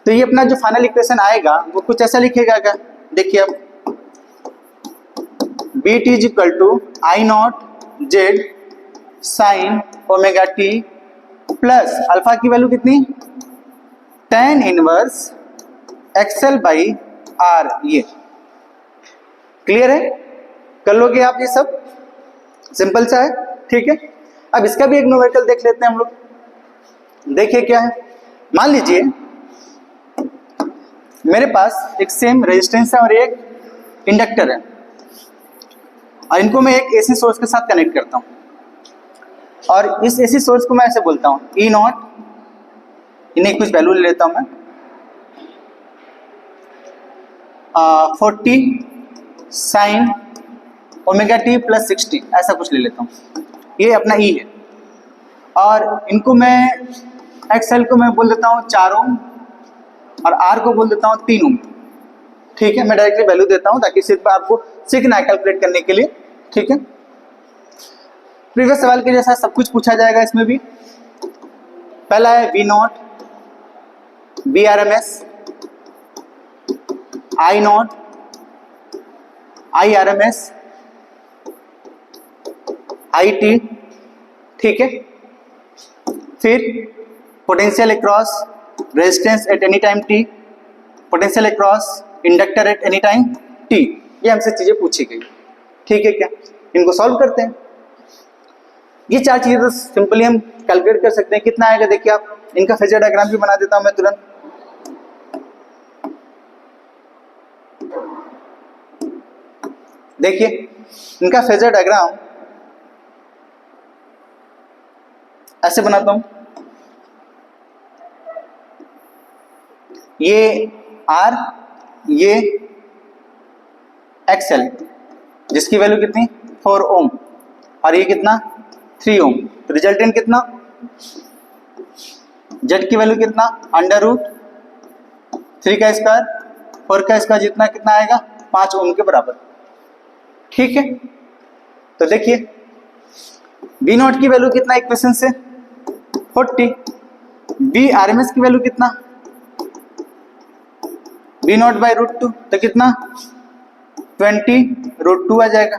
तो ये अपना जो फाइनल इक्वेशन आएगा वो कुछ ऐसा लिखेगा क्या, देखिए अब V t is equal to I naught Z sine omega T plus alpha की वैल्यू कितनी, tan inverse XL by R. ये क्लियर है, कर लोगे आप ये सब, सिंपल सा है। ठीक है, अब इसका भी एक न्यूमेरिकल देख लेते हैं हम लोग। देखिए क्या है, मान लीजिए मेरे पास एक सेम रेजिस्टेंस है और एक इंडक्टर है, और इनको मैं एक एसी सोर्स के साथ कनेक्ट करता हूं, और इस एसी सोर्स को मैं ऐसे बोलता हूं ई नॉट, इन्हें कुछ वैल्यू ले लेता हूं मैं 40 साइन ओमेगा टी प्लस 60, ऐसा कुछ ले लेता हूं, ये अपना ई है। और इनको मैं एक्सएल को मैं बोल देता हूँ 4 ओम और आर को बोल देता हूँ 3 ओम। ठीक है, मैं डायरेक्टली वैल्यू देता हूँ ताकि सिर्फ आपको सीखना है कैलकुलेट करने के लिए। ठीक है, प्रीवियस सवाल के जैसा सब कुछ पूछा जाएगा इसमें भी। पहला है V naught V R M S, I naught I R M S, I t. ठीक है, फिर potential across resistance at any time t, potential across inductor at any time t. ये हमसे चीजें पूछी गई। ठीक है क्या, इनको सॉल्व करते हैं। ये 4 चीजें तो सिंपली हम कैलकुलेट कर सकते हैं। कितना आएगा देखिए आप, इनका फेजर डायग्राम भी बना देता हूं मैं तुरंत। देखिए इनका फेजर डायग्राम ऐसे बनाता हूं, ये आर, ये एक्सएल जिसकी वैल्यू कितनी 4 ओम, और ये कितना 3 ओम। तो रिजल्टेंट कितना, जेड की वैल्यू कितना √3 का स्क्वायर 4 का स्क्वायर, जितना कितना आएगा 5 ओम के बराबर। ठीक है, तो देखिए बी नॉट की वैल्यू कितना इक्वेशन से 40, बी आर एम एस की वैल्यू कितना बी नॉट बाई √2, तो कितना 20 √2 आ जाएगा।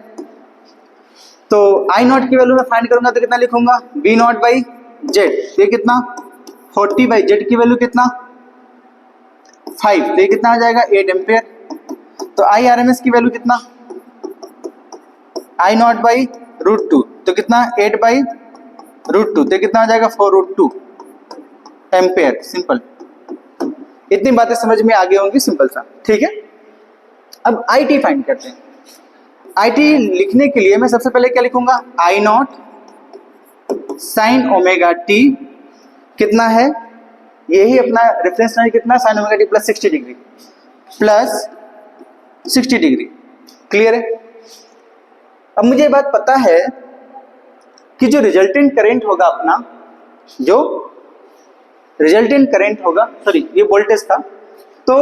तो आई नॉट की वैल्यू मैं फाइंड करूंगा तो कितना लिखूंगा, बी नॉट बाई जेड, ये कितना 40 बाई जेड की वैल्यू कितना 5, तो ये कितना आ जाएगा 8 एम्पियर। तो आई आर एम एस की वैल्यू कितना, आई नॉट बाई √2, तो कितना 8 बाई √2, तो कितना आ जाएगा 4 √2 एम्पियर। सिंपल, इतनी बातें समझ में आ गई होंगी, सिंपल सा। ठीक है, अब आई टी फाइंड करते हैं। आई टी लिखने के लिए मैं सबसे पहले क्या लिखूंगा, I naught sine omega T कितना है, यही अपना रेफरेंस लाइन कितना sign omega T plus 60 degree plus 60 degree. Clear है, अब मुझे ये बात पता है कि जो रिजल्टेंट करंट होगा अपना, जो रिजल्टेंट करंट होगा, सॉरी ये वोल्टेज था, तो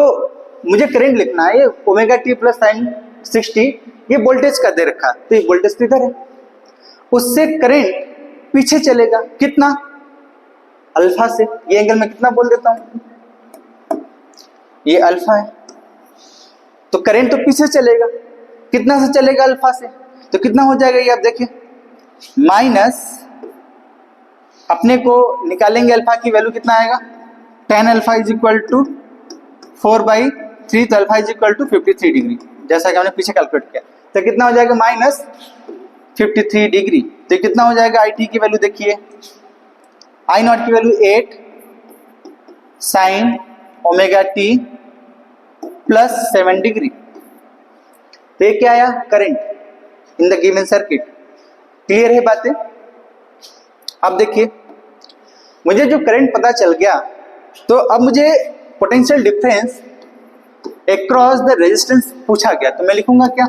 मुझे करंट लिखना है, ये ओमेगा टी प्लस साइन 60 ये वोल्टेज का दे रखा, तो ये वोल्टेज तो इधर है, उससे करंट पीछे चलेगा कितना अल्फा से। ये एंगल में कितना बोल देता हूं, ये अल्फा है, तो करंट तो पीछे चलेगा, कितना से चलेगा अल्फा से, तो कितना हो जाएगा ये आप देखिए, माइनस अपने को निकालेंगे अल्फा की वैल्यू कितना आएगा, tan alpha is equal to 4/3, तो alpha is equal to 53 degree, जैसा कि हमने पीछे कैलकुलेट किया। तो कितना हो जाएगा माइनस 53 डिग्री। तो कितना हो जाएगा आई टी की वैल्यू देखिए, आई नॉट की value 8 sign omega T plus 7 degree. तो ये क्या आया? Current in the given circuit. Clear है बातें? अब देखिए, मुझे जो करंट पता चल गया, तो अब मुझे potential difference across the resistance पूछा गया, तो मैं लिखूंगा क्या?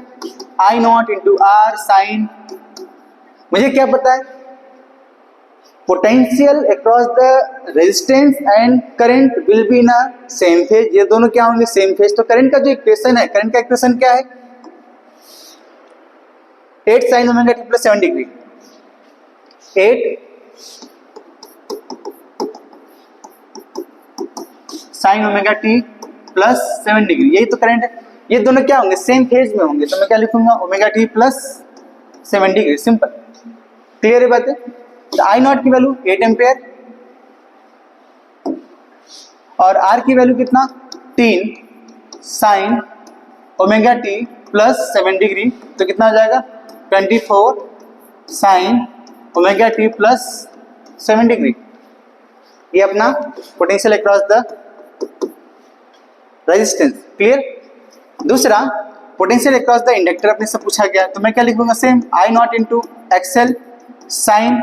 आई नॉट इंटू आर साइन, मुझे क्या पता है? Potential across the resistance and current will be in a same phase, ये दोनों क्या होंगे? Same phase. तो करंट का जो इक्वेशन है, करंट का इक्वेशन क्या है? 8 sign omega T plus 7 degree. 8 sign omega T plus 7 degree, यही तो करंट है। ये दोनों क्या होंगे? सेम फेज में होंगे, तो मैं क्या लिखूंगा? Omega T plus 7 degree. Simple. Clear है बातें? तो आई नॉट की वैल्यू 8 एम्पेयर और आर की वैल्यू कितना? 3 sine omega T plus 7 degree, तो कितना हो जाएगा? 24 sine omega T plus 7 degree. ये अपना potential across the resistance. Clear? दूसरा, पोटेंशियल अक्रॉस द इंडक्टर अपने से पूछा गया, तो मैं क्या लिखूंगा? Same I naught into XL sine.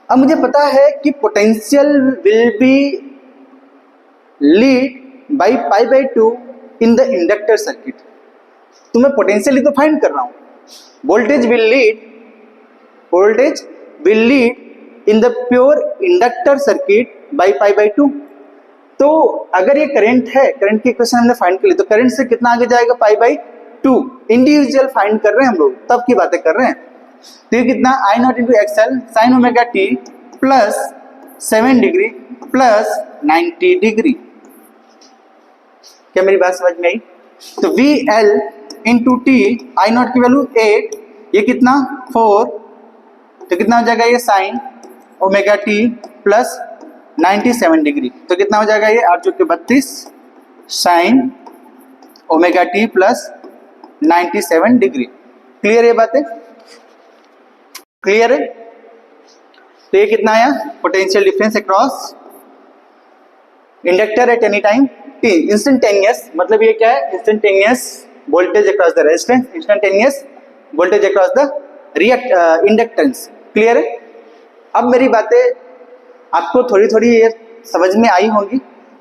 अब मुझे पता है कि potential will be lead by pi by 2 in the inductor circuit. तो मैं पोटेंशियल ही तो फाइंड कर रहा हूं। Voltage will lead in the pure inductor circuit by pi by 2। तो अगर ये करंट है, करंट की इक्वेशन हमने फाइंड कर ली, तो करंट से कितना आगे जाएगा? पाई बाई 2। इंडिविजुअल फाइंड कर रहे हैं हम लोग, तब की बातें कर रहे हैं। तो ये कितना? I naught into XL sine omega T plus 7 degree plus 90 degree. क्या मेरी बात समझ में आई? तो V L into T, I naught की वैल्यू 8, ये कितना? 4, तो कितना हो जाएगा? ये sine omega T plus 97 degree, तो कितना हो जाएगा? ये 8 चौके 32 sine omega T plus 97 degree. Clear है बातें? क्लियर है? तो ये कितना आया? Potential difference across inductor at any time T. Instantaneous मतलब ये क्या है? Instantaneous voltage across the resistance, instantaneous voltage across the inductance. Clear है? अब मेरी बातें आपको थोड़ी थोड़ी ये समझ में आई होंगी।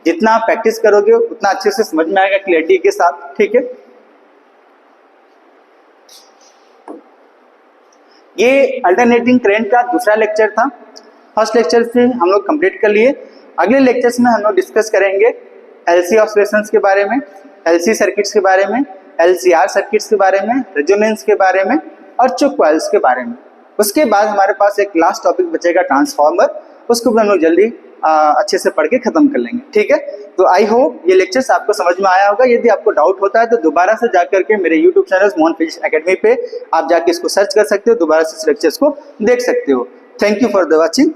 जितना आप प्रैक्टिस करोगे उतना अच्छे से समझ में आएगा, क्लियरिटी के साथ। ठीक है? ये अल्टरनेटिंग करंट का दूसरा लेक्चर था। फर्स्ट लेक्चर से हम लोग कंप्लीट कर लिए। अगले लेक्चर्स में हम लोग डिस्कस करेंगे एलसी ऑसिलेशंस के बारे में, एलसी सर्किट्स के बारे में, एलसीआर सर्किट्स के बारे में, रेजोनेंस के बारे में और चुक कॉइल्स के बारे में। उसके बाद हमारे पास एक लास्ट टॉपिक बचेगा ट्रांसफार्मर, उसको भी हम लोग जल्दी अच्छे से पढ़ के खत्म कर लेंगे। ठीक है? तो आई होप ये लेक्चर्स आपको समझ में आया होगा। यदि आपको डाउट होता है तो दोबारा से जाकर के मेरे YouTube channel Mohan physics academy पे आप जाके इसको सर्च कर सकते हो, दोबारा से इस लेक्चर्स को देख सकते हो। Thank you for the watching.